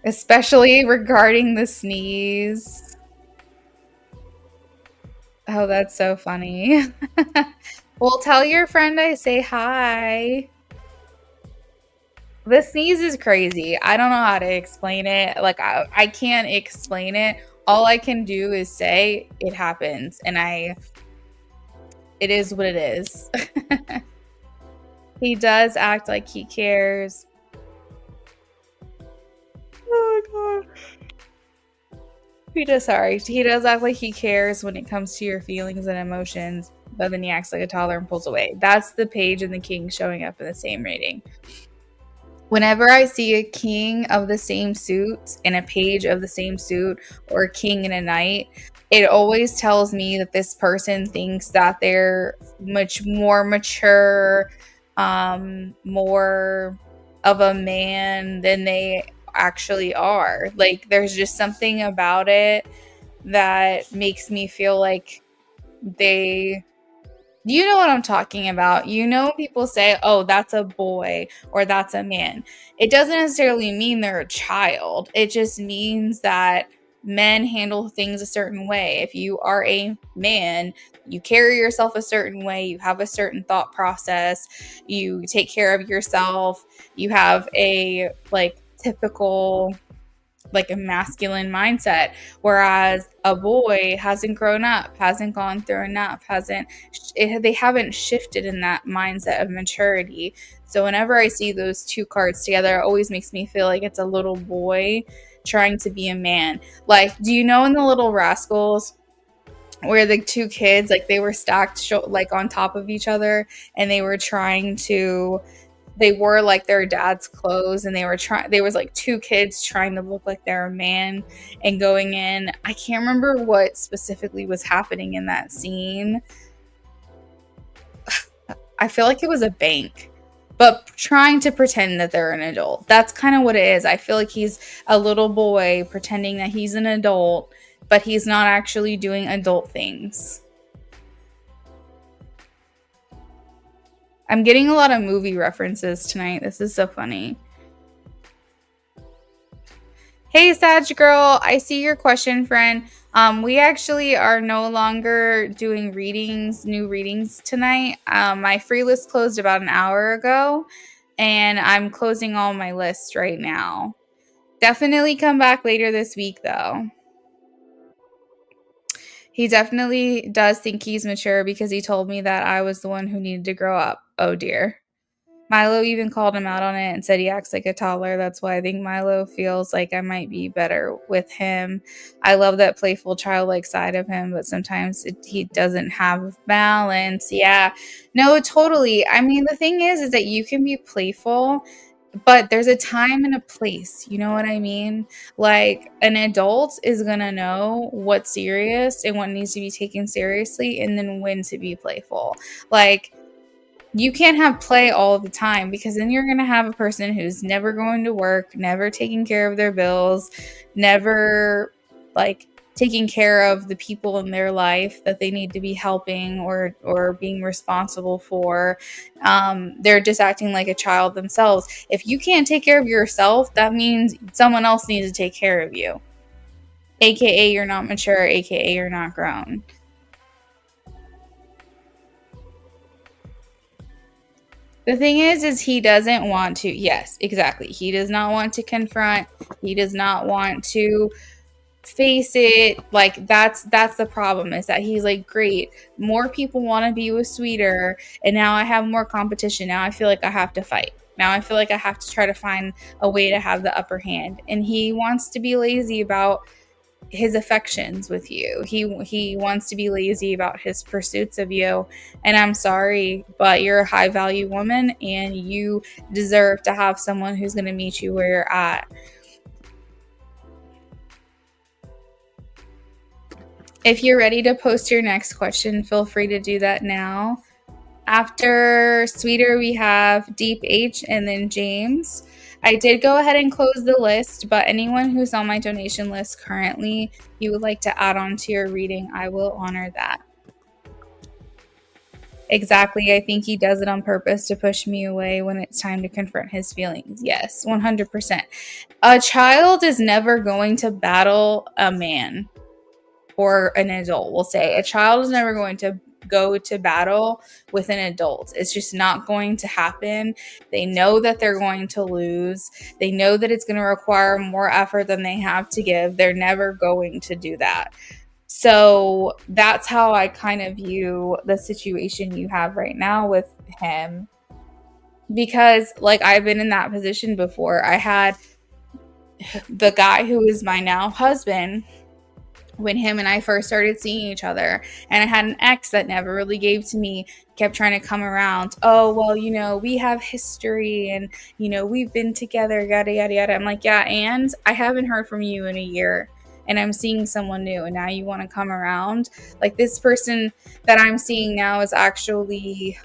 S1: Especially regarding the sneeze. Oh, that's so funny. Well, tell your friend I say hi. The sneeze is crazy. I don't know how to explain it. Like I can't explain it. All I can do is say it happens, and it is what it is. He does act like he cares. Oh my god. He does act like he cares when it comes to your feelings and emotions, but then he acts like a toddler and pulls away. That's the page and the king showing up in the same rating. Whenever I see a king of the same suit and a page of the same suit, or a king and a knight, it always tells me that this person thinks that they're much more mature, more of a man than they actually are. Like, there's just something about it that makes me feel like they you know what I'm talking about. You know, people say, oh, that's a boy or that's a man. It doesn't necessarily mean they're a child. It just means that men handle things a certain way. If you are a man, you carry yourself a certain way, you have a certain thought process, you take care of yourself, you have a like typical like a masculine mindset, whereas a boy hasn't grown up, hasn't gone through enough, they haven't shifted in that mindset of maturity. So whenever I see those two cards together, it always makes me feel like it's a little boy trying to be a man. Like, do you know in the Little Rascals where the two kids, like, they were stacked like on top of each other, and they wore like their dad's clothes, and there was like two kids trying to look like they're a man and going in. I can't remember what specifically was happening in that scene. I feel like it was a bank, but trying to pretend that they're an adult. That's kind of what it is. I feel like he's a little boy pretending that he's an adult, but he's not actually doing adult things. I'm getting a lot of movie references tonight. This is so funny. Hey, Sag girl, I see your question, friend. We actually are no longer doing new readings tonight. My free list closed about an hour ago, and I'm closing all my lists right now. Definitely come back later this week, though. He definitely does think he's mature because he told me that I was the one who needed to grow up. Oh, dear. Milo even called him out on it and said he acts like a toddler. That's why I think Milo feels like I might be better with him. I love that playful, childlike side of him, but sometimes he doesn't have balance. Yeah. No, totally. I mean, the thing is that you can be playful, but there's a time and a place. You know what I mean? Like, an adult is going to know what's serious and what needs to be taken seriously and then when to be playful. Like, you can't have play all the time, because then you're going to have a person who's never going to work, never taking care of their bills, never like taking care of the people in their life that they need to be helping or being responsible for. They're just acting like a child themselves. If you can't take care of yourself, that means someone else needs to take care of you. AKA you're not mature, AKA you're not grown. The thing is he doesn't want to. Yes, exactly. He does not want to confront. He does not want to face it. Like, that's the problem, is that he's like, great, more people want to be with Sweeter, and now I have more competition. Now I feel like I have to fight. Now I feel like I have to try to find a way to have the upper hand. And he wants to be lazy about his affections with you. He wants to be lazy about his pursuits of you. And I'm sorry, but you're a high value woman and you deserve to have someone who's going to meet you where you're at. If you're ready to post your next question, feel free to do that now. After Sweeter, we have Deep H and then James. I did go ahead and close the list, but anyone who's on my donation list currently, you would like to add on to your reading, I will honor that. Exactly. I think he does it on purpose to push me away when it's time to confront his feelings. Yes, 100%. A child is never going to battle a man, or an adult, we'll say. A child is never going to go to battle with an adult. It's just not going to happen. They know that they're going to lose. They know that it's going to require more effort than they have to give. They're never going to do that. So that's how I kind of view the situation you have right now with him. Because, like, I've been in that position before. I had the guy who is my now husband when him and I first started seeing each other. And I had an ex that never really gave to me, kept trying to come around. Oh, well, you know, we have history and, you know, we've been together, yada, yada, yada. I'm like, yeah, and I haven't heard from you in a year and I'm seeing someone new and now you want to come around. Like, this person that I'm seeing now is actually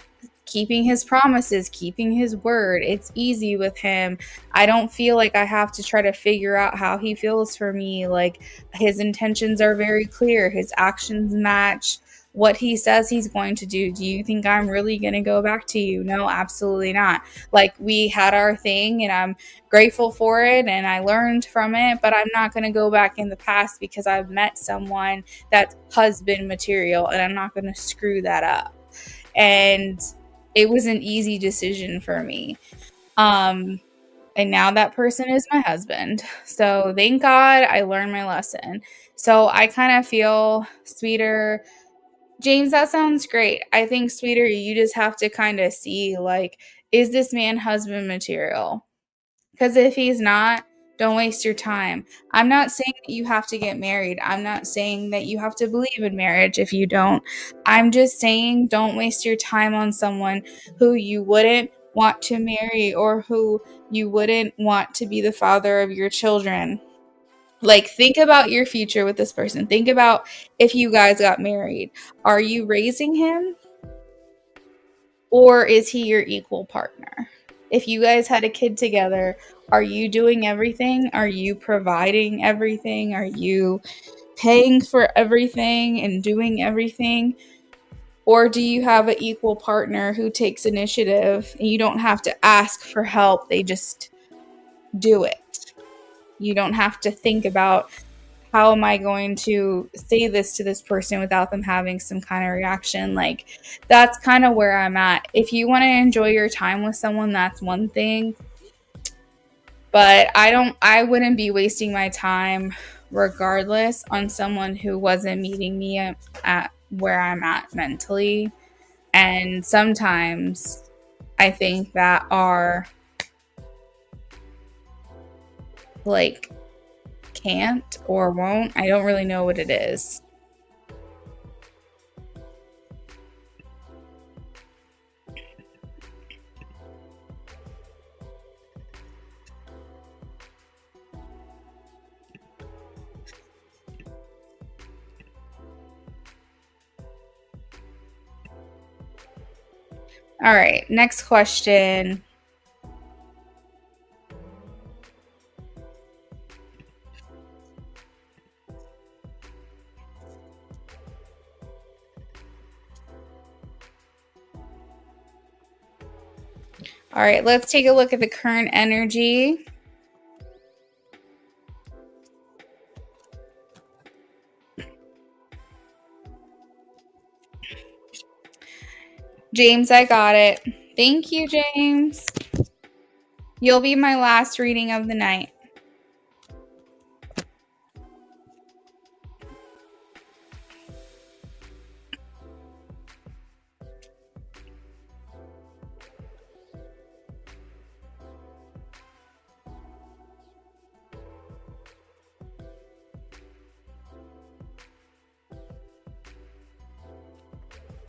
S1: keeping his promises, keeping his word. It's easy with him. I don't feel like I have to try to figure out how he feels for me. Like, his intentions are very clear. His actions match what he says he's going to do. Do you think I'm really going to go back to you? No, absolutely not. Like, we had our thing and I'm grateful for it and I learned from it, but I'm not going to go back in the past because I've met someone that's husband material and I'm not going to screw that up. And it was an easy decision for me. And now that person is my husband. So thank God I learned my lesson. So I kind of feel, Sweeter, James, that sounds great. I think, Sweeter, you just have to kind of see, like, is this man husband material? Because if he's not, don't waste your time. I'm not saying that you have to get married. I'm not saying that you have to believe in marriage if you don't. I'm just saying don't waste your time on someone who you wouldn't want to marry or who you wouldn't want to be the father of your children. Like, think about your future with this person. Think about if you guys got married. Are you raising him? Or is he your equal partner? If you guys had a kid together, are you doing everything? Are you providing everything? Are you paying for everything and doing everything? Or do you have an equal partner who takes initiative and you don't have to ask for help? They just do it. You don't have to think about, how am I going to say this to this person without them having some kind of reaction? Like, that's kind of where I'm at. If you want to enjoy your time with someone, that's one thing. But I wouldn't be wasting my time regardless on someone who wasn't meeting me at where I'm at mentally. And sometimes I think that are like can't or won't. I don't really know what it is. All right, next question. All right, let's take a look at the current energy. James, I got it. Thank you, James. You'll be my last reading of the night.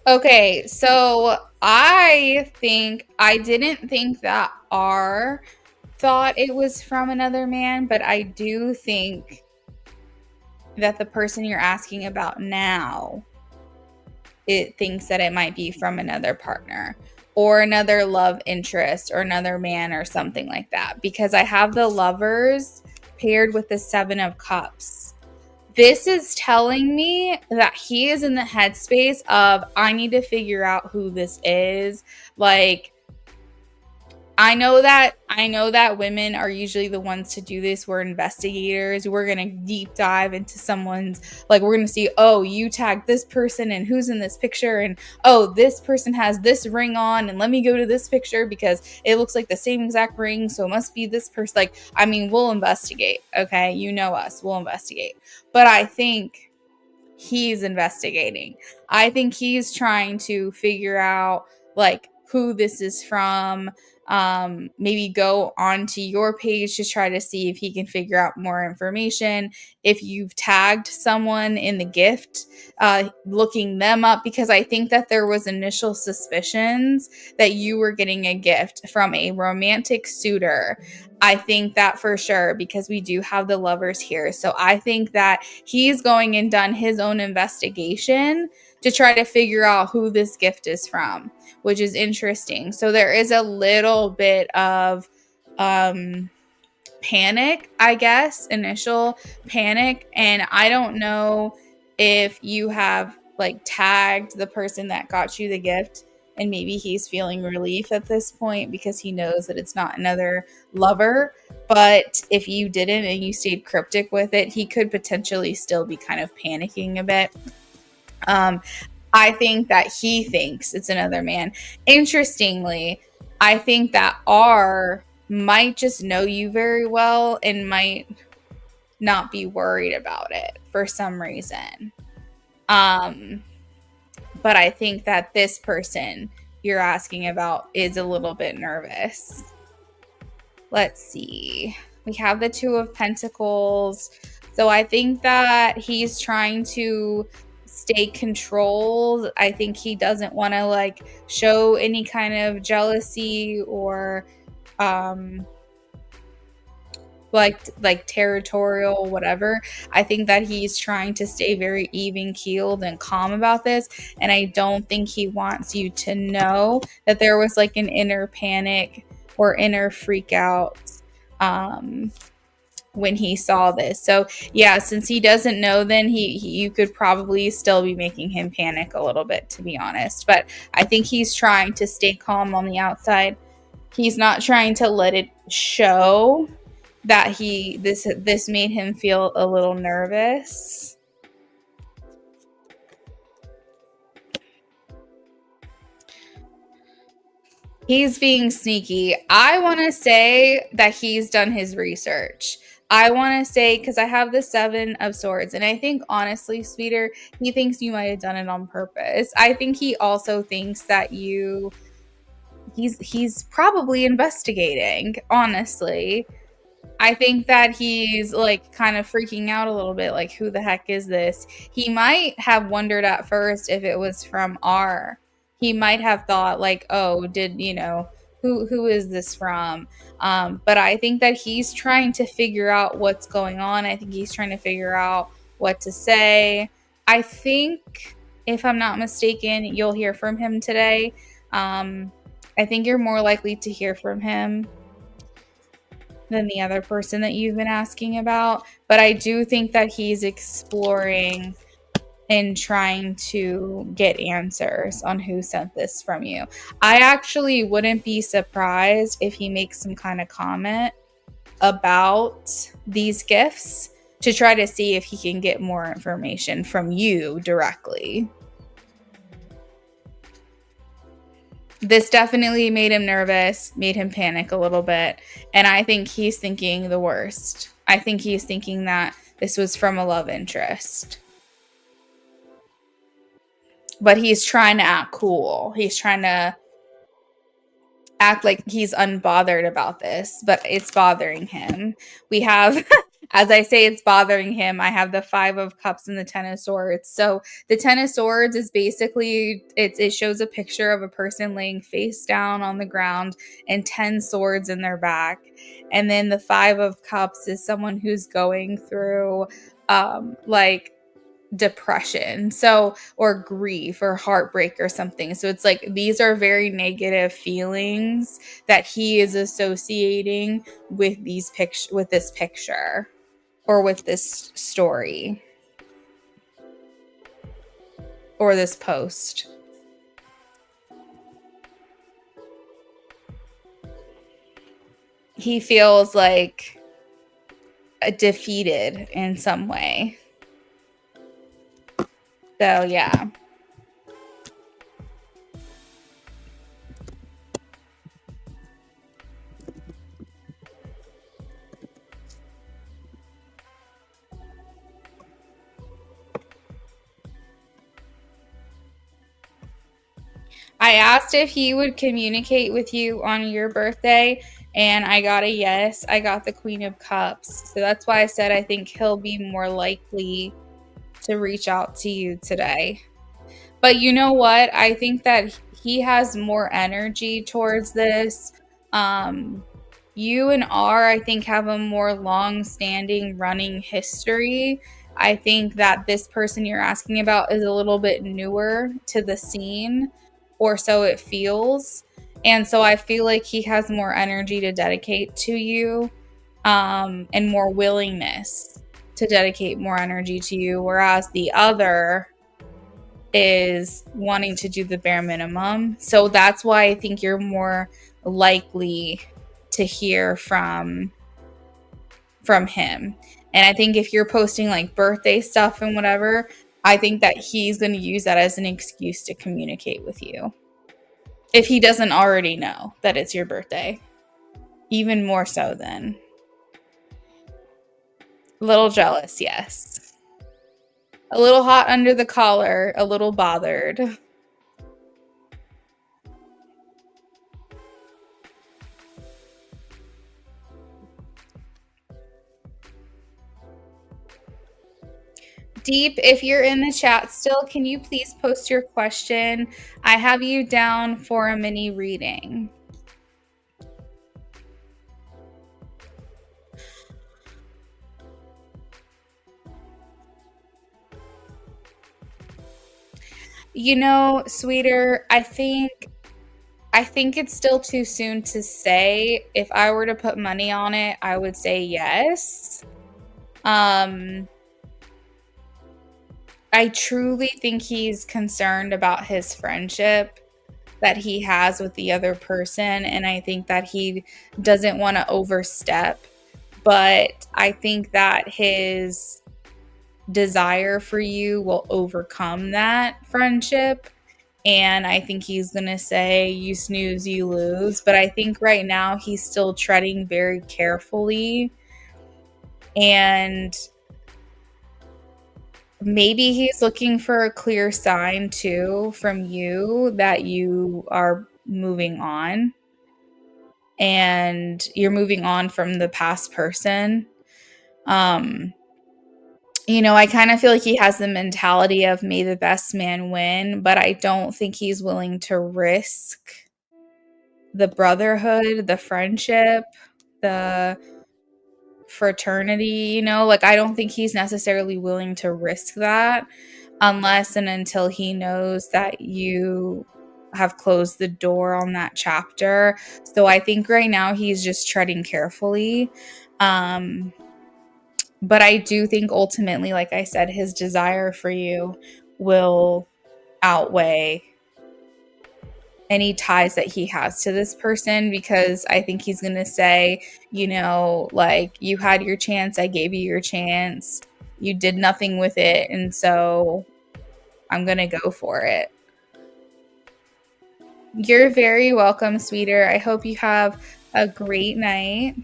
S1: Okay, so I didn't think that R thought it was from another man, but I do think that the person you're asking about now, it thinks that it might be from another partner or another love interest or another man or something like that, because I have the Lovers paired with the Seven of Cups. This is telling me that he is in the headspace of, I need to figure out who this is. Like, I know that women are usually the ones to do this. We're investigators. We're going to deep dive into someone's, like, we're going to see, oh, you tagged this person and who's in this picture, and oh, this person has this ring on, and let me go to this picture because it looks like the same exact ring, so it must be this person. Like, I mean, we'll investigate, okay? You know us. We'll investigate. But I think he's investigating. I think he's trying to figure out, like, who this is from. Maybe go onto your page to try to see if he can figure out more information. If you've tagged someone in the gift, looking them up, because I think that there was initial suspicions that you were getting a gift from a romantic suitor. I think that for sure, because we do have the Lovers here. So I think that he's going and done his own investigation to try to figure out who this gift is from, which is interesting. So there is a little bit of panic, I guess, initial panic. And I don't know if you have like tagged the person that got you the gift, and maybe he's feeling relief at this point because he knows that it's not another lover. But if you didn't and you stayed cryptic with it, he could potentially still be kind of panicking a bit. I think that he thinks it's another man. Interestingly, I think that R might just know you very well and might not be worried about it for some reason. But I think that this person you're asking about is a little bit nervous. Let's see. We have the Two of Pentacles. So I think that he's trying to stay controlled. I think he doesn't want to like show any kind of jealousy or like territorial whatever. I think that he's trying to stay very even keeled and calm about this, and I don't think he wants you to know that there was like an inner panic or inner freak out when he saw this. So yeah, since he doesn't know, then he you could probably still be making him panic a little bit, to be honest. But I think he's trying to stay calm on the outside. He's not trying to let it show that this made him feel a little nervous. He's being sneaky. I want to say that he's done his research. I want to say, because I have the Seven of Swords, and I think honestly, sweeter, he thinks you might have done it on purpose. I think he also thinks that you he's probably investigating, honestly. I think that he's like kind of freaking out a little bit, like, who the heck is this? He might have wondered at first if it was from R. He might have thought, like, oh, did who is this from? But I think that he's trying to figure out what's going on. I think he's trying to figure out what to say. I think, if I'm not mistaken, you'll hear from him today. I think you're more likely to hear from him than the other person that you've been asking about. But I do think that he's exploring and trying to get answers on who sent this from you. I actually wouldn't be surprised if he makes some kind of comment about these gifts to try to see if he can get more information from you directly. This definitely made him nervous, made him panic a little bit. And I think he's thinking the worst. I think he's thinking that this was from a love interest. But he's trying to act cool. He's trying to act like he's unbothered about this, but it's bothering him. We have, as I say, it's bothering him. I have the 5 of Cups and the 10 of Swords. So the 10 of Swords is basically, it shows a picture of a person laying face down on the ground and 10 swords in their back. And then the 5 of Cups is someone who's going through like depression, or grief or heartbreak or something. So it's like these are very negative feelings that he is associating with this picture or with this story or this post. He feels like defeated in some way. So, yeah. I asked if he would communicate with you on your birthday, and I got a yes. I got the Queen of Cups. So that's why I said I think he'll be more likely to reach out to you today. But you know what? I think that he has more energy towards this. You and R, I think, have a more long-standing running history. I think that this person you're asking about is a little bit newer to the scene, or so it feels. And so I feel like he has more energy to dedicate to you, and more willingness to dedicate more energy to you, whereas the other is wanting to do the bare minimum. So that's why I think you're more likely to hear from him. And I think if you're posting like birthday stuff and whatever, I think that he's going to use that as an excuse to communicate with you. If he doesn't already know that it's your birthday. Even more so then. A little jealous, yes. A little hot under the collar, a little bothered. Deep, if you're in the chat still, can you please post your question? I have you down for a mini reading. You know, sweeter, I think it's still too soon to say. If I were to put money on it, I would say yes. I truly think he's concerned about his friendship that he has with the other person, and I think that he doesn't want to overstep, but I think that his desire for you will overcome that friendship, and I think he's going to say, you snooze, you lose, but I think right now he's still treading very carefully, and maybe he's looking for a clear sign too from you that you are moving on, and you're moving on from the past person. Um, I kind of feel like he has the mentality of may the best man win, but I don't think he's willing to risk the brotherhood, the friendship, the fraternity, like I don't think he's necessarily willing to risk that unless and until he knows that you have closed the door on that chapter. So I think right now he's just treading carefully. But I do think ultimately, like I said, his desire for you will outweigh any ties that he has to this person, because I think he's going to say, like, you had your chance, I gave you your chance, you did nothing with it, and so I'm going to go for it. You're very welcome, sweeter. I hope you have a great night.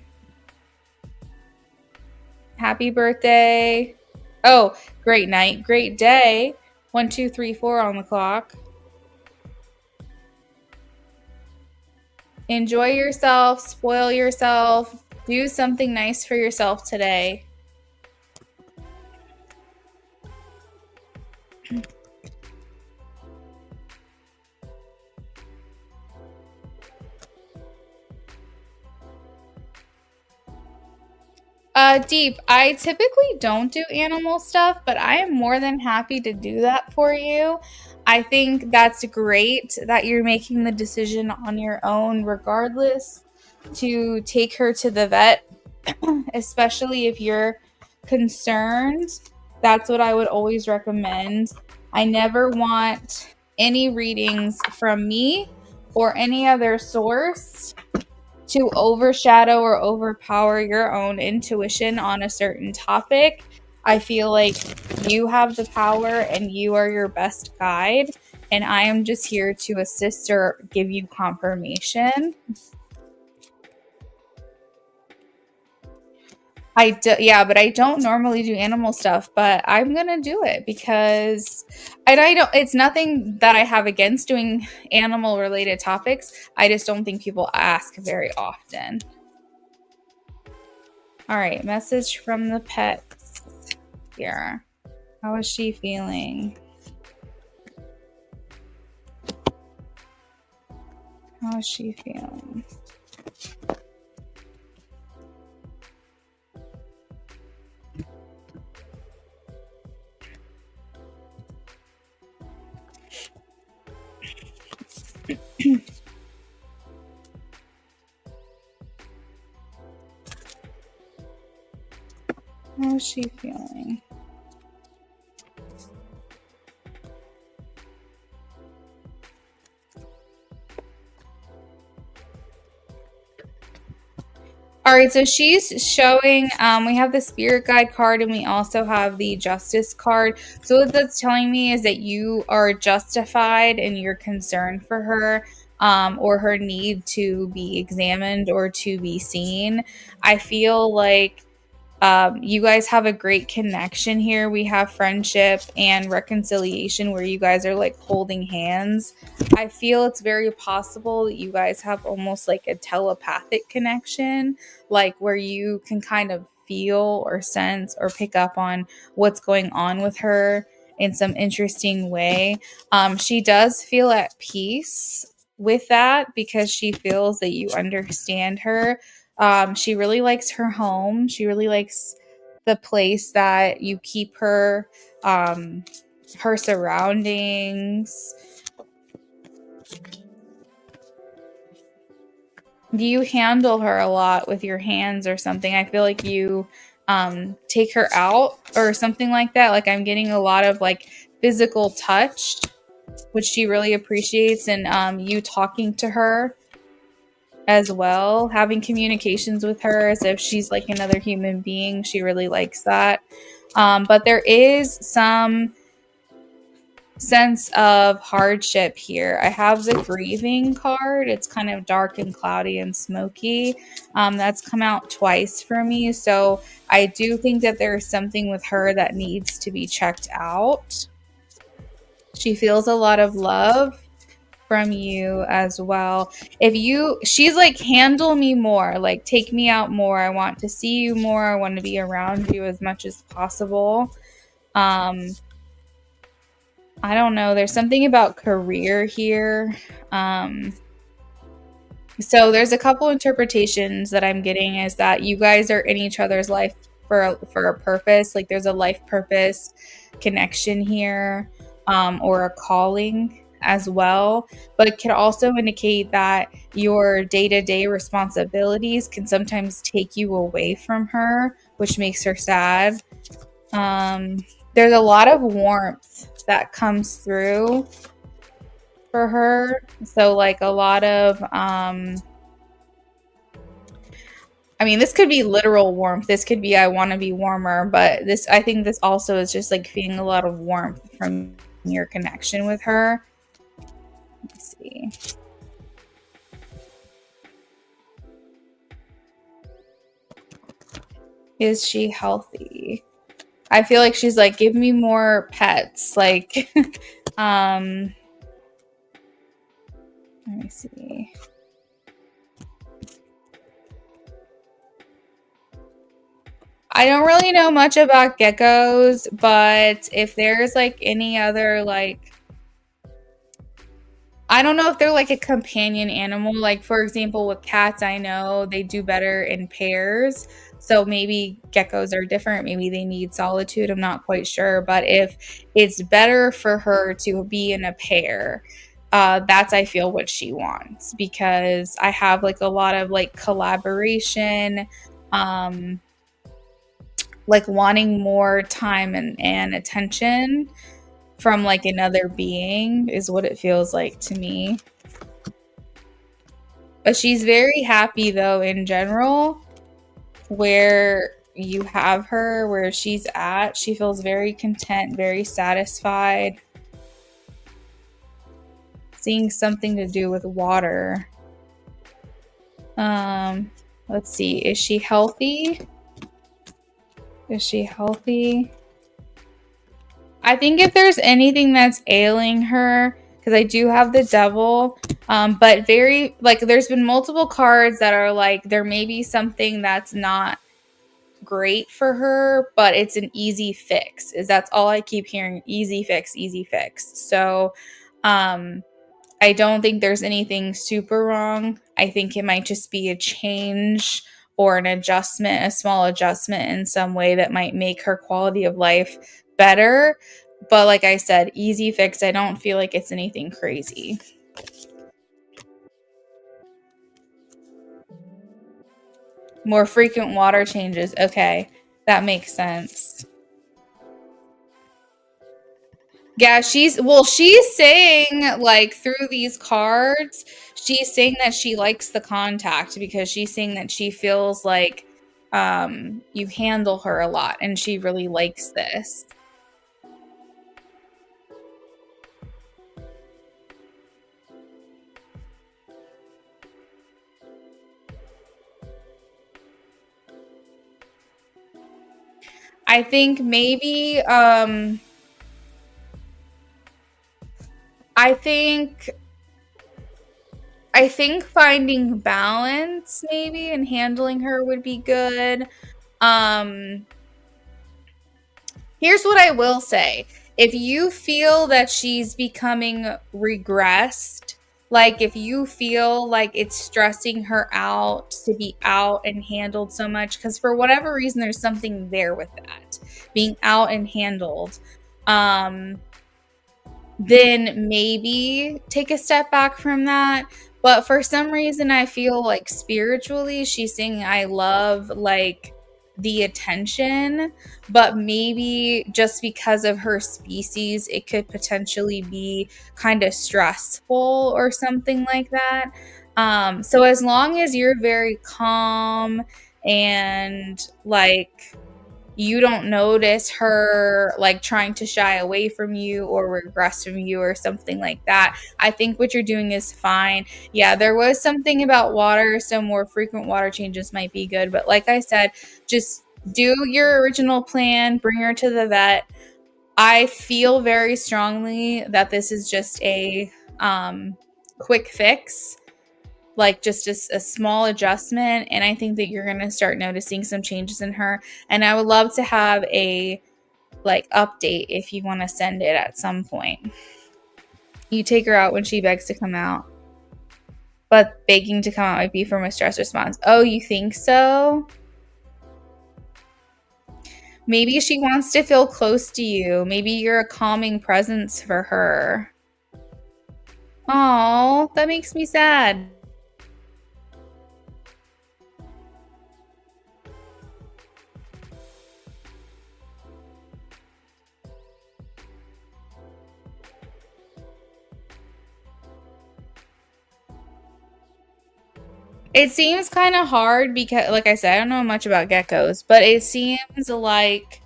S1: Happy birthday. Oh, great night, great day. 1, 2, 3, 4 on the clock. Enjoy yourself, spoil yourself, do something nice for yourself today. Deep, I typically don't do animal stuff, but I am more than happy to do that for you. I think that's great that you're making the decision on your own, regardless, to take her to the vet, especially if you're concerned. That's what I would always recommend. I never want any readings from me or any other source to overshadow or overpower your own intuition on a certain topic. I feel like you have the power and you are your best guide, and I am just here to assist or give you confirmation. But I don't normally do animal stuff, but I'm gonna do it because, and I don't, it's nothing that I have against doing animal related topics. I just don't think people ask very often. All right, message from the pets here. How is she feeling? How is she feeling? How is she feeling? All right, so she's showing, we have the spirit guide card and we also have the justice card. So what that's telling me is that you are justified in your concern for her, or her need to be examined or to be seen. I feel like you guys have a great connection here. We have friendship and reconciliation where you guys are like holding hands. I feel it's very possible that you guys have almost like a telepathic connection, like where you can kind of feel or sense or pick up on what's going on with her in some interesting way. She does feel at peace with that because she feels that you understand her. She really likes her home. She really likes the place that you keep her, her surroundings. Do you handle her a lot with your hands or something? I feel like you take her out or something like that. Like I'm getting a lot of like physical touch, which she really appreciates, and you talking to her as well, having communications with her as if she's like another human being. She really likes that. But there is some sense of hardship here. I have the grieving card. It's kind of dark and cloudy and smoky. That's come out twice for me. So I do think that there's something with her that needs to be checked out. She feels a lot of love. from you as well. She's like, handle me more, like take me out more. I want to see you more. I want to be around you as much as possible. I don't know. There's something about career here. So there's a couple interpretations that I'm getting is that you guys are in each other's life for a purpose. Like there's a life purpose connection here, or a calling as well. But it can also indicate that your day-to-day responsibilities can sometimes take you away from her, which makes her sad. There's a lot of warmth that comes through for her. So like a lot of I mean, this could be literal warmth. This could be I want to be warmer, but I think this also is just like feeling a lot of warmth from your connection with her. Let me see. Is she healthy? I feel like she's like, give me more pets. Like, let me see. I don't really know much about geckos, but if there's like any other like, I don't know if they're like a companion animal. Like for example, with cats, I know they do better in pairs. So maybe geckos are different. Maybe they need solitude. I'm not quite sure. But if it's better for her to be in a pair, that's I feel what she wants, because I have like a lot of like collaboration, like wanting more time and attention from like another being is what it feels like to me. But she's very happy though in general where you have her, where she's at. She feels very content, very satisfied. Seeing something to do with water. Let's see. Is she healthy? Is she healthy? I think if there's anything that's ailing her, because I do have the devil, but very, like, there's been multiple cards that are like, there may be something that's not great for her, but it's an easy fix. That's all I keep hearing. Easy fix, easy fix. So, I don't think there's anything super wrong. I think it might just be a change or an adjustment, a small adjustment in some way that might make her quality of life better. But like I said, easy fix. I don't feel like it's anything crazy. More frequent water changes. Okay, that makes sense. Yeah, she's saying like through these cards, she's saying that she likes the contact because she's saying that she feels like you handle her a lot and she really likes this. I think maybe I think finding balance maybe and handling her would be good. Um Here's what I will say. If you feel that she's becoming regressed, like if you feel like it's stressing her out to be out and handled so much, because for whatever reason, there's something there with that being out and handled. Then maybe take a step back from that. But for some reason, I feel like spiritually, she's saying, I love like the attention, but maybe just because of her species, it could potentially be kind of stressful or something like that. So as long as you're very calm and like, you don't notice her like trying to shy away from you or regress from you or something like that, I think what you're doing is fine. Yeah, there was something about water, so more frequent water changes might be good. But like I said, just do your original plan, bring her to the vet. I feel very strongly that this is just a quick fix, like just a small adjustment. And I think that you're going to start noticing some changes in her. And I would love to have a like update if you want to send it at some point. You take her out when she begs to come out. But begging to come out might be from a stress response. Oh, you think so? Maybe she wants to feel close to you. Maybe you're a calming presence for her. Oh, that makes me sad. It seems kind of hard because, like I said, I don't know much about geckos, but it seems like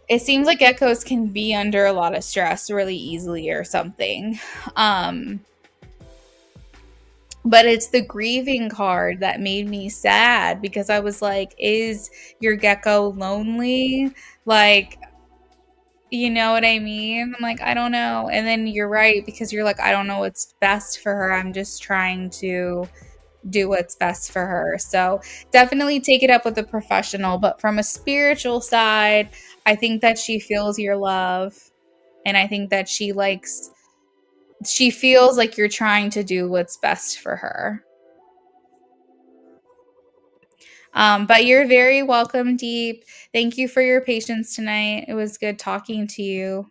S1: geckos can be under a lot of stress really easily or something. But it's the grieving card that made me sad because I was like, is your gecko lonely? Like, you know what I mean? I'm like, I don't know. And then you're right because you're like, I don't know what's best for her. I'm just trying to do what's best for her. So definitely take it up with a professional. But from a spiritual side, I think that she feels your love. And I think that she feels like you're trying to do what's best for her. But you're very welcome, Deep. Thank you for your patience tonight. It was good talking to you.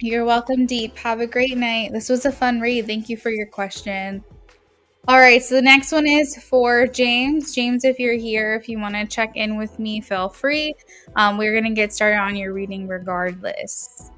S1: You're welcome, Deep. Have a great night. This was a fun read. Thank you for your question. All right, so the next one is for James. James, if you're here, if you want to check in with me, feel free. We're going to get started on your reading regardless.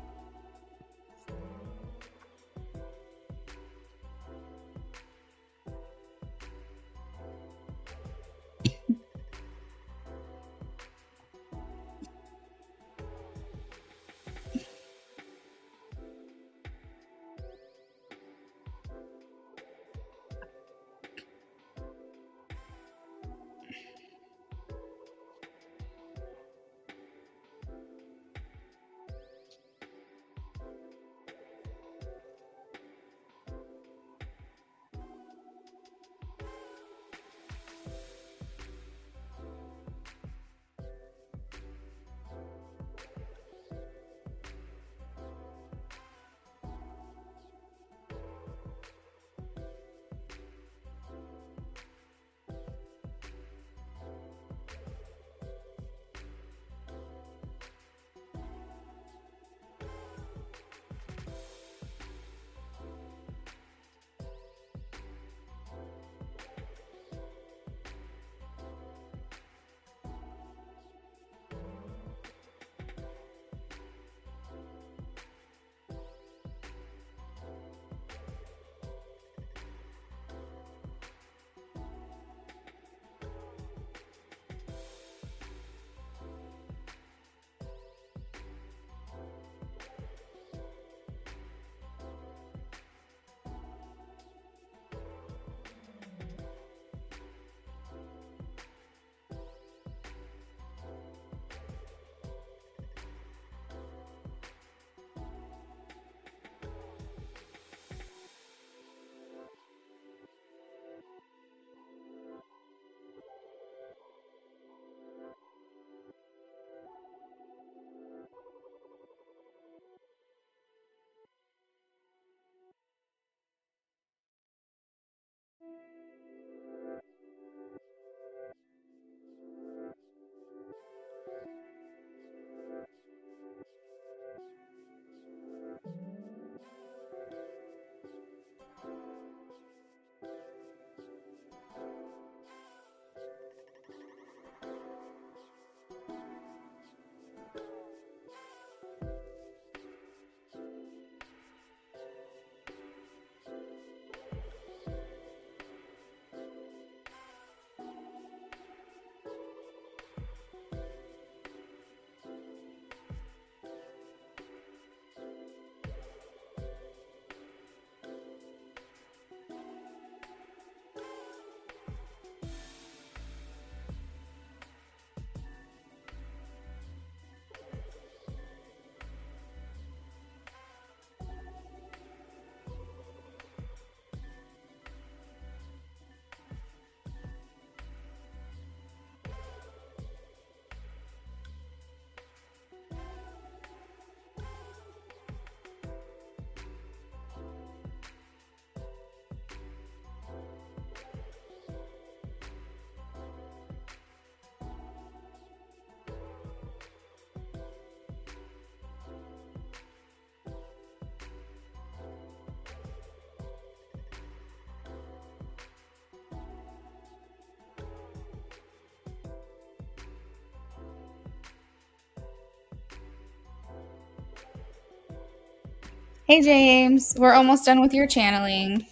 S1: Hey, James. We're almost done with your channeling.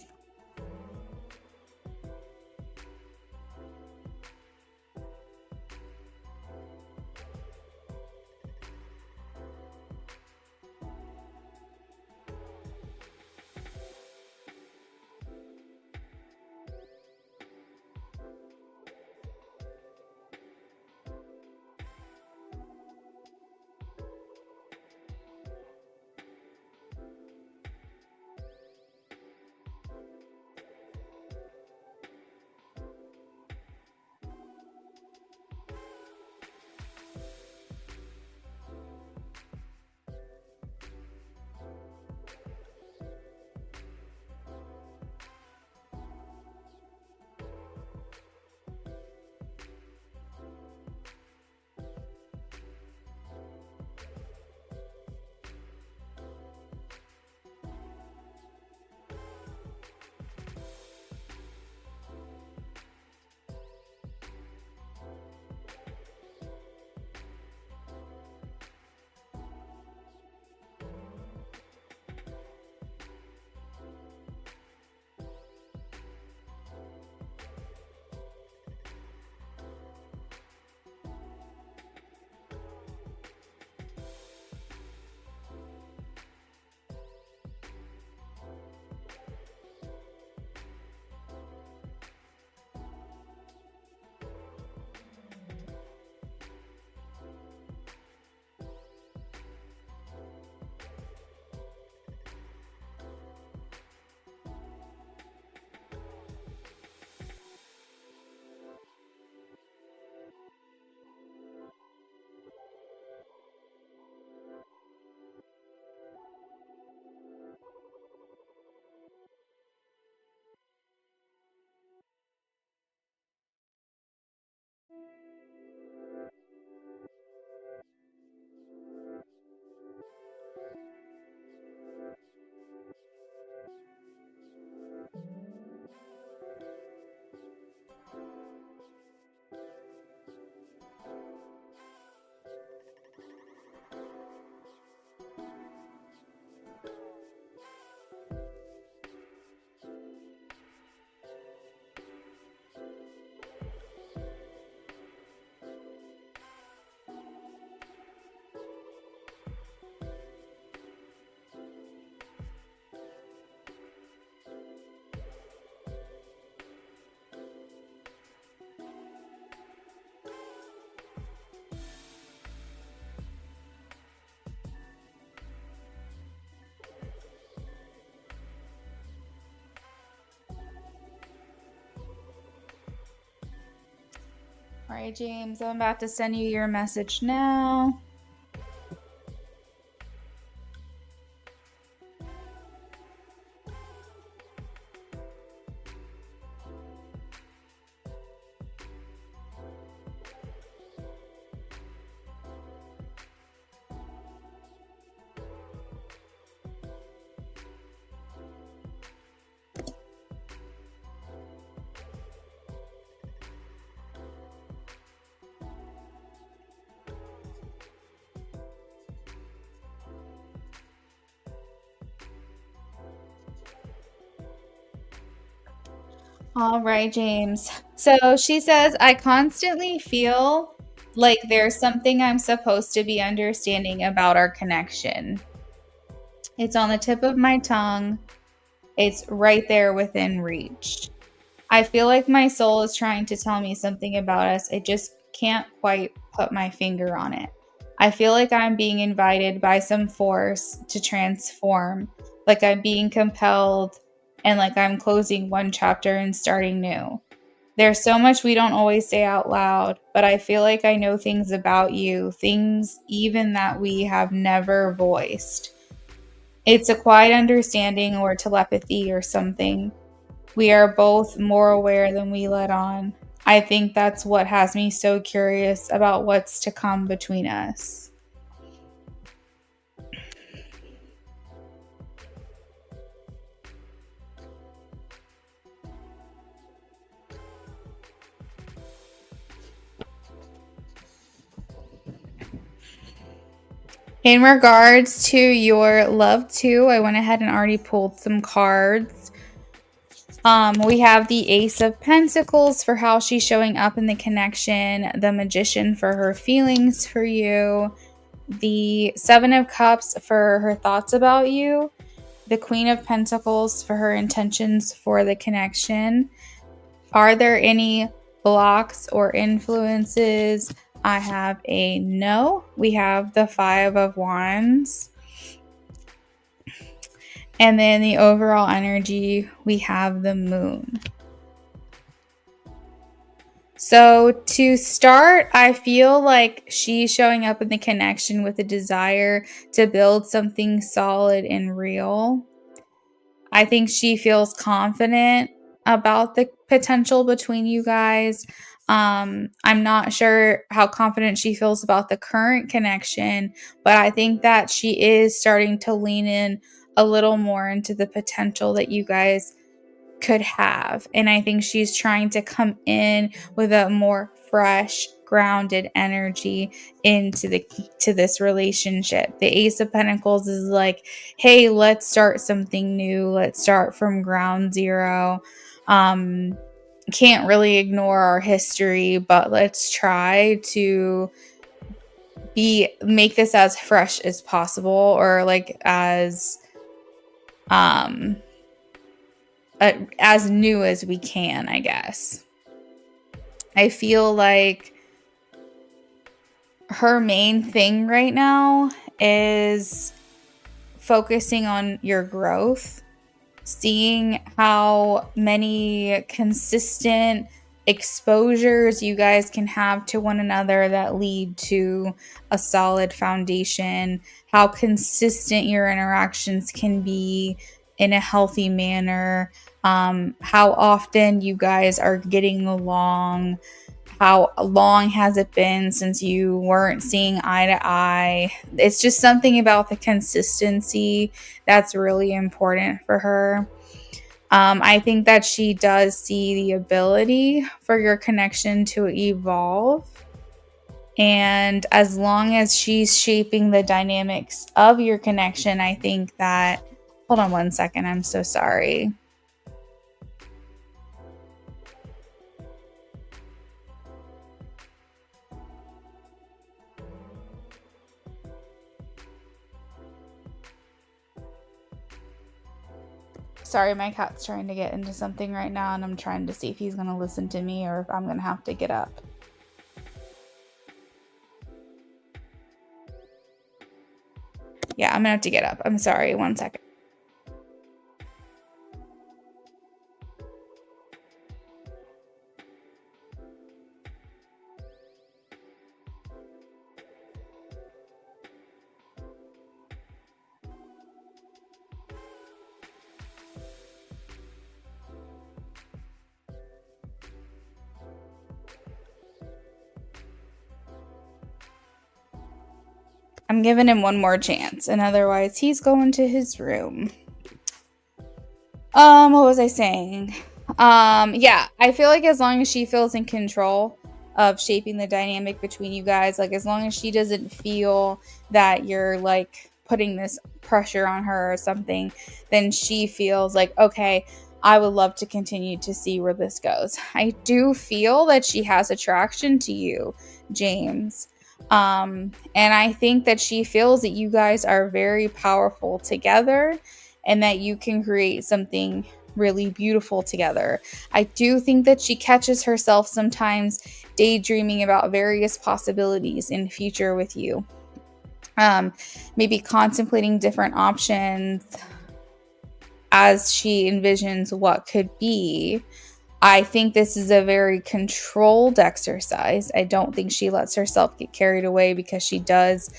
S1: All right, James, I'm about to send you your message now. All right, James. So she says, I constantly feel like there's something I'm supposed to be understanding about our connection. It's on the tip of my tongue. It's right there within reach. I feel like my soul is trying to tell me something about us. I just can't quite put my finger on it. I feel like I'm being invited by some force to transform, like I'm being compelled, and like I'm closing one chapter and starting new. There's so much we don't always say out loud, but I feel like I know things about you, things even that we have never voiced. It's a quiet understanding or telepathy or something. We are both more aware than we let on. I think that's what has me so curious about what's to come between us. In regards to your love too, I went ahead and already pulled some cards. We have the Ace of Pentacles for how she's showing up in the connection, the Magician for her feelings for you, the Seven of Cups for her thoughts about you, the Queen of Pentacles for her intentions for the connection. Are there any blocks or influences? I have a no. We have the Five of Wands. And then the overall energy, we have the Moon. So to start, I feel like she's showing up in the connection with a desire to build something solid and real. I think she feels confident about the potential between you guys. I'm not sure how confident she feels about the current connection, but I think that she is starting to lean in a little more into the potential that you guys could have. And I think she's trying to come in with a more fresh, grounded energy into this relationship. The Ace of Pentacles is like, hey, let's start something new. Let's start from ground zero. Can't really ignore our history, but let's try to make this as fresh as possible, or like as new as we can, I guess. I feel like her main thing right now is focusing on your growth, seeing how many consistent exposures you guys can have to one another that lead to a solid foundation, how consistent your interactions can be in a healthy manner, how often you guys are getting along, how long has it been since you weren't seeing eye to eye. It's just something about the consistency that's really important for her. I think that she does see the ability for your connection to evolve. And as long as she's shaping the dynamics of your connection, I think that... Hold on one second. I'm so sorry. Sorry, my cat's trying to get into something right now, and I'm trying to see if he's going to listen to me or if I'm going to have to get up. Yeah, I'm going to have to get up. I'm sorry. One second. I'm giving him one more chance, and otherwise he's going to his room. What was I saying? Yeah, I feel like as long as she feels in control of shaping the dynamic between you guys, like as long as she doesn't feel that you're like putting this pressure on her or something, then she feels like, okay, I would love to continue to see where this goes. I do feel that she has attraction to you, James. And I think that she feels that you guys are very powerful together and that you can create something really beautiful together. I do think that she catches herself sometimes daydreaming about various possibilities in the future with you. Maybe contemplating different options as she envisions what could be. I think this is a very controlled exercise. I don't think she lets herself get carried away, because she does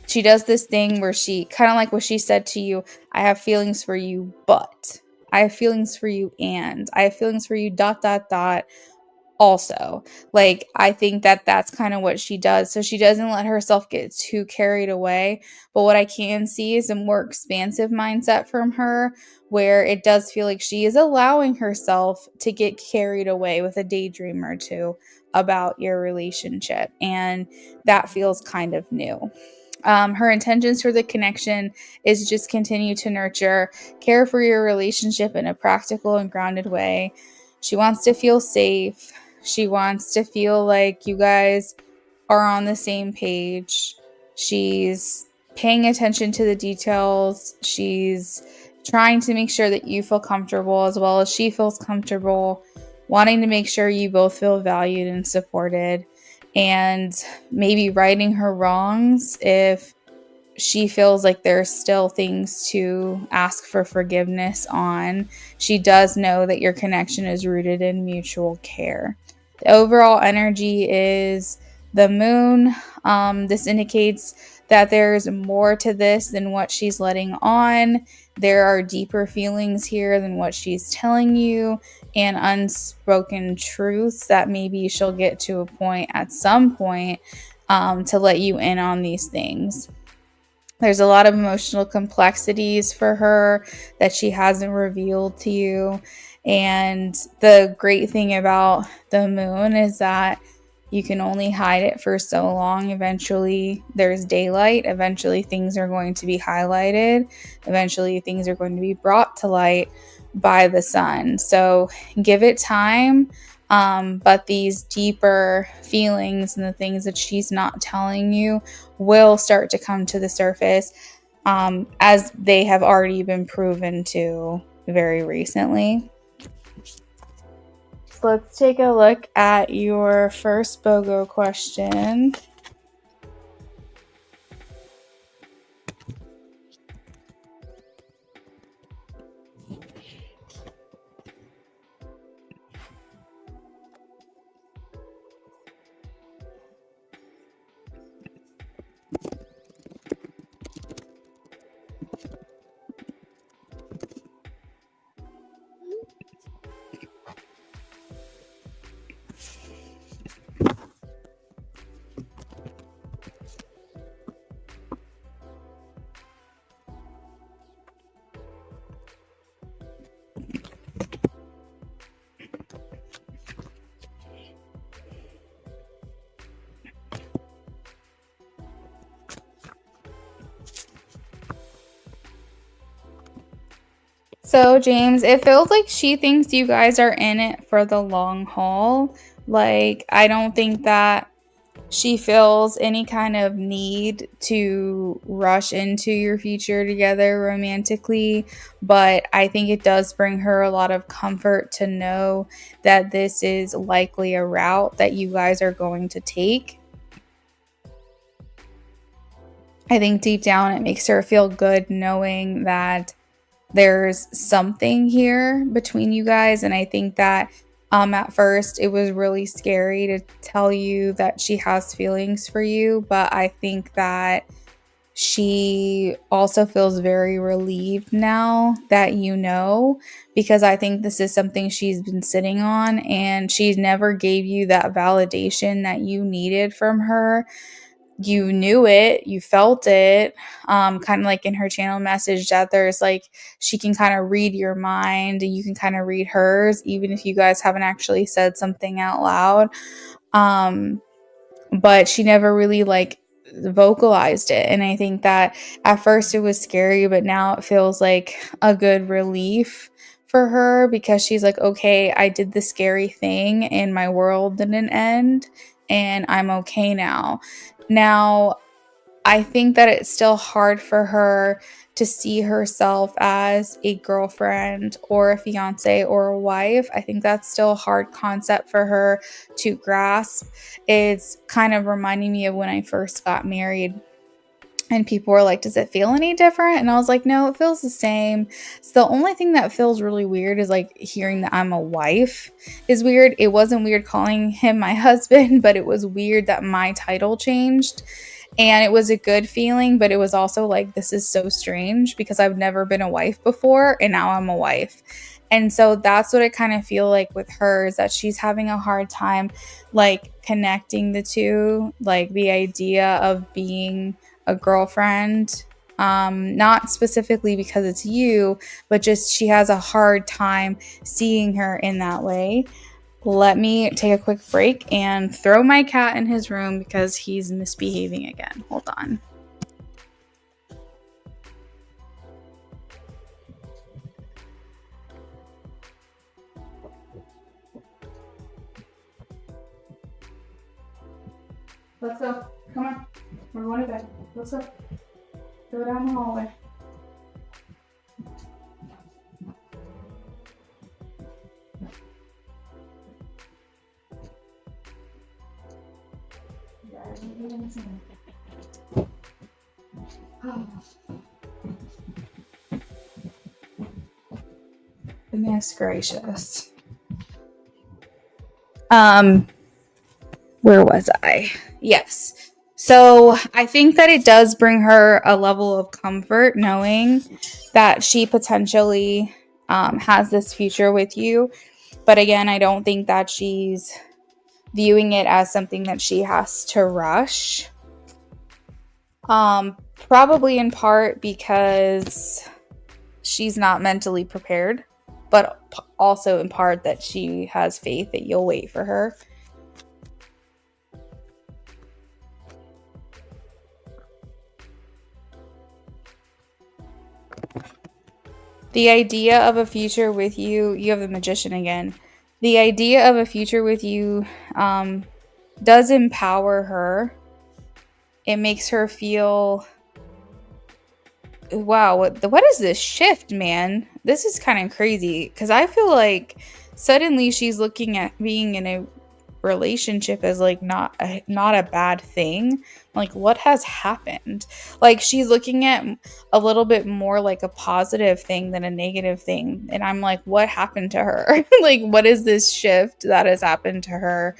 S1: this thing where she kind of like what she said to you, I have feelings for you, but I have feelings for you, and I have feelings for you ... also. Like, I think that that's kind of what she does. So she doesn't let herself get too carried away. But what I can see is a more expansive mindset from her, where it does feel like she is allowing herself to get carried away with a daydream or two about your relationship. And that feels kind of new. Her intentions for the connection is just continue to nurture, care for your relationship in a practical and grounded way. She wants to feel safe. She wants to feel like you guys are on the same page. She's paying attention to the details. She's trying to make sure that you feel comfortable as well as she feels comfortable, wanting to make sure you both feel valued and supported, and maybe righting her wrongs if she feels like there's still things to ask for forgiveness on. She does know that your connection is rooted in mutual care. The overall energy is the moon. This indicates that there's more to this than what she's letting on. There are deeper feelings here than what she's telling you, and unspoken truths that maybe she'll get to a point at some point to let you in on these things. There's a lot of emotional complexities for her that she hasn't revealed to you. And the great thing about the moon is that you can only hide it for so long. Eventually, there's daylight. Eventually, things are going to be highlighted. Eventually, things are going to be brought to light by the sun. So give it time. But these deeper feelings and the things that she's not telling you will start to come to the surface, as they have already been proven to very recently. So let's take a look at your first BOGO question. So, James, it feels like she thinks you guys are in it for the long haul. Like, I don't think that she feels any kind of need to rush into your future together romantically, but I think it does bring her a lot of comfort to know that this is likely a route that you guys are going to take. I think deep down it makes her feel good knowing that there's something here between you guys. And I think that at first it was really scary to tell you that she has feelings for you, but I think that she also feels very relieved now that you know, because I think this is something she's been sitting on, and she never gave you that validation that you needed from her. You knew it, you felt it, kind of like in her channel message that there's like, she can kind of read your mind and you can kind of read hers, even if you guys haven't actually said something out loud. But she never really like vocalized it. And I think that at first it was scary, but now it feels like a good relief for her, because she's like, okay, I did the scary thing and my world didn't end and I'm okay now. Now, I think that it's still hard for her to see herself as a girlfriend or a fiance or a wife. I think that's still a hard concept for her to grasp. It's kind of reminding me of when I first got married. And people were like, does it feel any different? And I was like, no, it feels the same. So the only thing that feels really weird is like hearing that I'm a wife is weird. It wasn't weird calling him my husband, but it was weird that my title changed. And it was a good feeling, but it was also like, this is so strange because I've never been a wife before and now I'm a wife. And so that's what I kind of feel like with her, is that she's having a hard time like connecting the two, like the idea of being a girlfriend, not specifically because it's you, but just she has a hard time seeing her in that way. Let me take a quick break and throw my cat in his room because he's misbehaving again. Hold on. Let's go. Come on. We're going to bed. Let's go. Go down the hallway. Goodness gracious. Where was I? Yes. So I think that it does bring her a level of comfort knowing that she potentially has this future with you. But again, I don't think that she's viewing it as something that she has to rush. Probably in part because she's not mentally prepared, but also in part that she has faith that you'll wait for her. The idea of a future with you, you have the Magician again. The idea of a future with you does empower her. It makes her feel, wow, what is this shift, man? This is kind of crazy because I feel like suddenly she's looking at being in a relationship as like not a bad thing. Like, what has happened? Like, she's looking at a little bit more like a positive thing than a negative thing, and I'm like, what happened to her? Like, what is this shift that has happened to her?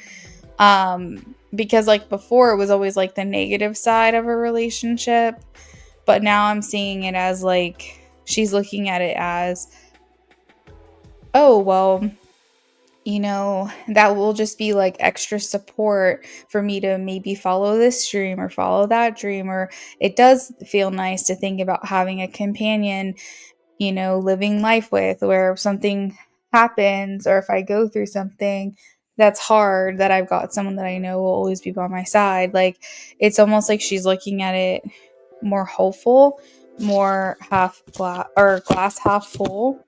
S1: Because like before it was always like the negative side of a relationship, but now I'm seeing it as like she's looking at it as, oh well, you know, that will just be like extra support for me to maybe follow this dream or follow that dream. Or it does feel nice to think about having a companion, you know, living life with, where if something happens or if I go through something that's hard, that I've got someone that I know will always be by my side. Like, it's almost like she's looking at it more hopeful, more half glass or glass half full.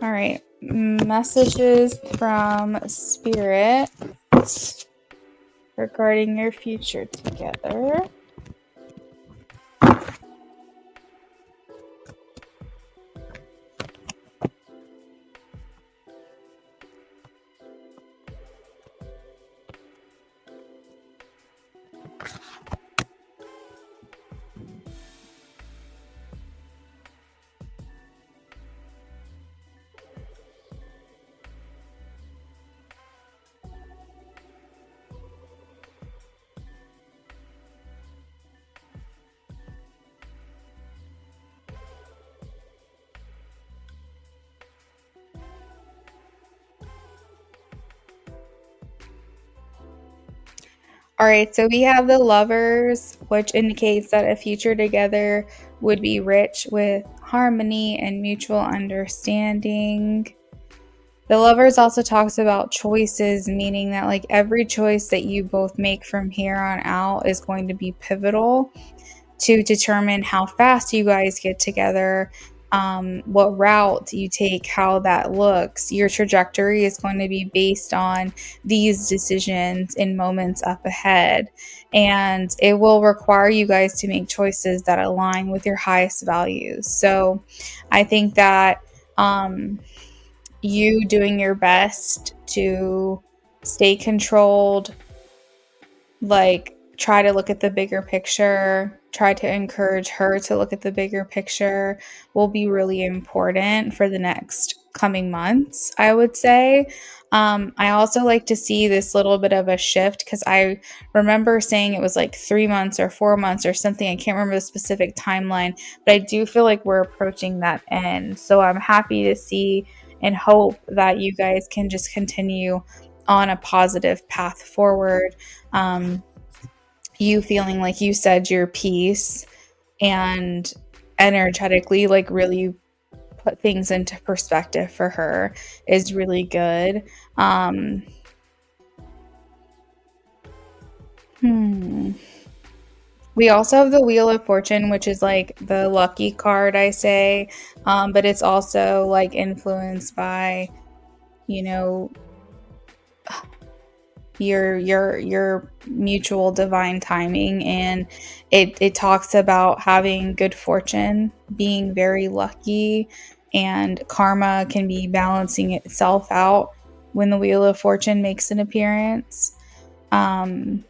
S1: All right, messages from Spirit regarding your future together. All right, so we have the Lovers, which indicates that a future together would be rich with harmony and mutual understanding. The Lovers also talks about choices, meaning that like every choice that you both make from here on out is going to be pivotal to determine how fast you guys get together, what route you take, how that looks. Your trajectory is going to be based on these decisions in moments up ahead. And it will require you guys to make choices that align with your highest values. So I think that you doing your best to stay controlled, like try to look at the bigger picture, try to encourage her to look at the bigger picture, will be really important for the next coming months, I would say. I also like to see this little bit of a shift because I remember saying it was like 3 months or 4 months or something. I can't remember the specific timeline, but I do feel like we're approaching that end. So I'm happy to see and hope that you guys can just continue on a positive path forward. You feeling like you said your piece and energetically like really put things into perspective for her is really good. We also have the Wheel of Fortune, which is like the lucky card, I say. But it's also like influenced by, you know, your mutual divine timing, and it talks about having good fortune, being very lucky, and karma can be balancing itself out when the Wheel of Fortune makes an appearance. um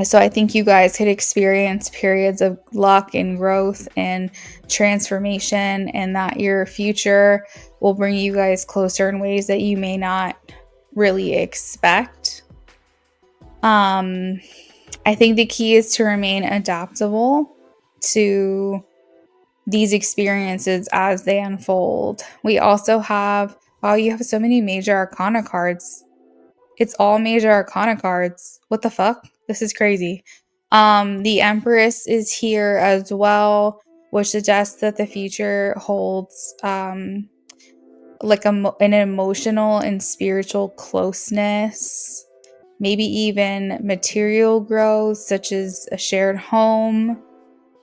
S1: so I think you guys could experience periods of luck and growth and transformation, and that your future will bring you guys closer in ways that you may not really expect. Um, I think the key is to remain adaptable to these experiences as they unfold. We also have, wow, you have so many major arcana cards. It's all major arcana cards. What the fuck? This is crazy. The Empress is here as well, which suggests that the future holds like an emotional and spiritual closeness, maybe even material growth, such as a shared home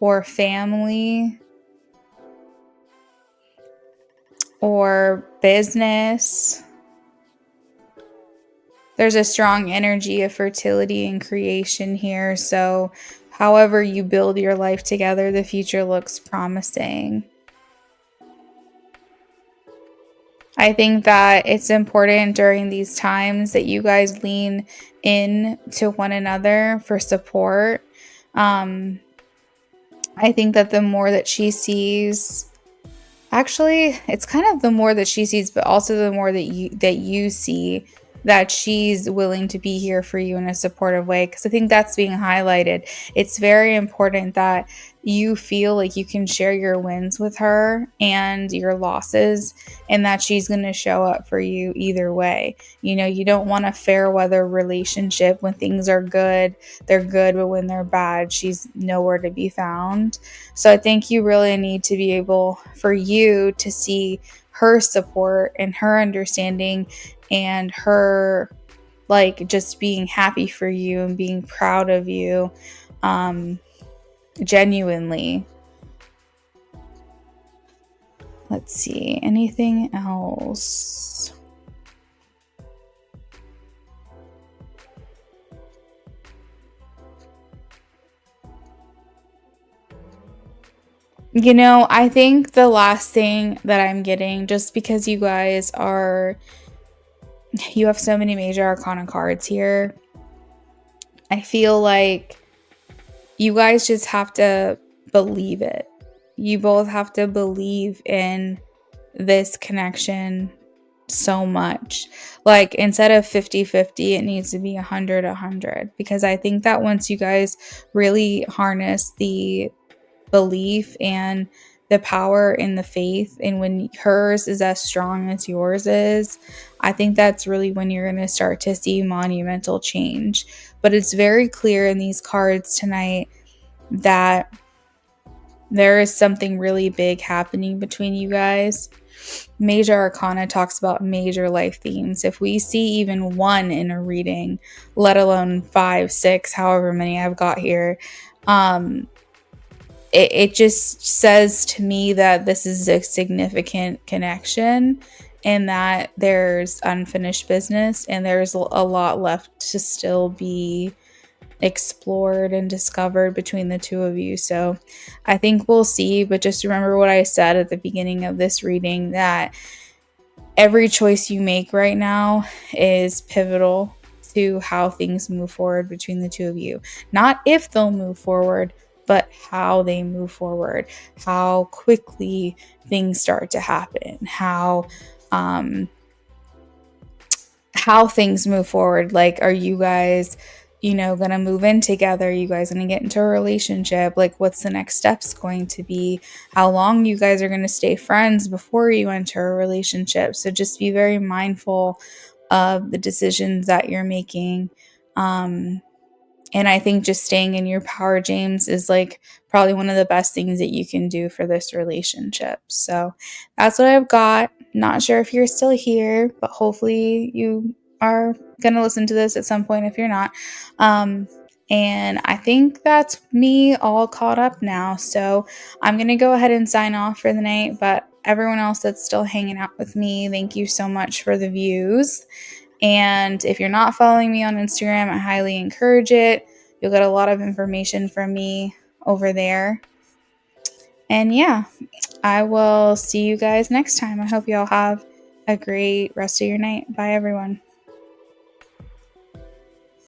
S1: or family or business. There's a strong energy of fertility and creation here. So, however you build your life together, the future looks promising. I think that it's important during these times that you guys lean in to one another for support. Um, I think that the more that she sees, actually, it's kind of the more that she sees, but also the more that you see that she's willing to be here for you in a supportive way, because I think that's being highlighted. It's very important that you feel like you can share your wins with her and your losses, and that she's going to show up for you either way. You know, you don't want a fair weather relationship. When things are good, they're good, but when they're bad, she's nowhere to be found. So I think you really need to be able for you to see her support and her understanding and her like just being happy for you and being proud of you, genuinely. Let's see, anything else? You know, I think the last thing that I'm getting, just because you guys are, you have so many major arcana cards here, I feel like you guys just have to believe it. You both have to believe in this connection so much. Like, instead of 50-50, it needs to be 100-100, because I think that once you guys really harness the belief and the power in the faith, and when hers is as strong as yours is, I think that's really when you're going to start to see monumental change. But it's very clear in these cards tonight that there is something really big happening between you guys. Major Arcana talks about major life themes. If we see even one in a reading, let alone 5, 6, however many I've got here, it just says to me that this is a significant connection, and that there's unfinished business, and there's a lot left to still be explored and discovered between the two of you. So I think we'll see, but just remember what I said at the beginning of this reading, that every choice you make right now is pivotal to how things move forward between the two of you. Not if they'll move forward, but how they move forward, how quickly things start to happen, how things move forward. Like, are you guys, gonna move in together? Are you guys gonna get into a relationship? Like, what's the next steps going to be? How long you guys are gonna stay friends before you enter a relationship? So just be very mindful of the decisions that you're making. And I think just staying in your power, James, is like probably one of the best things that you can do for this relationship. So that's what I've got. Not sure if you're still here, but hopefully you are going to listen to this at some point if you're not. And I think that's me all caught up now. So I'm going to go ahead and sign off for the night. But everyone else that's still hanging out with me, thank you so much for the views. And if you're not following me on Instagram, I highly encourage it. You'll get a lot of information from me over there. And yeah, I will see you guys next time. I hope you all have a great rest of your night. Bye, everyone.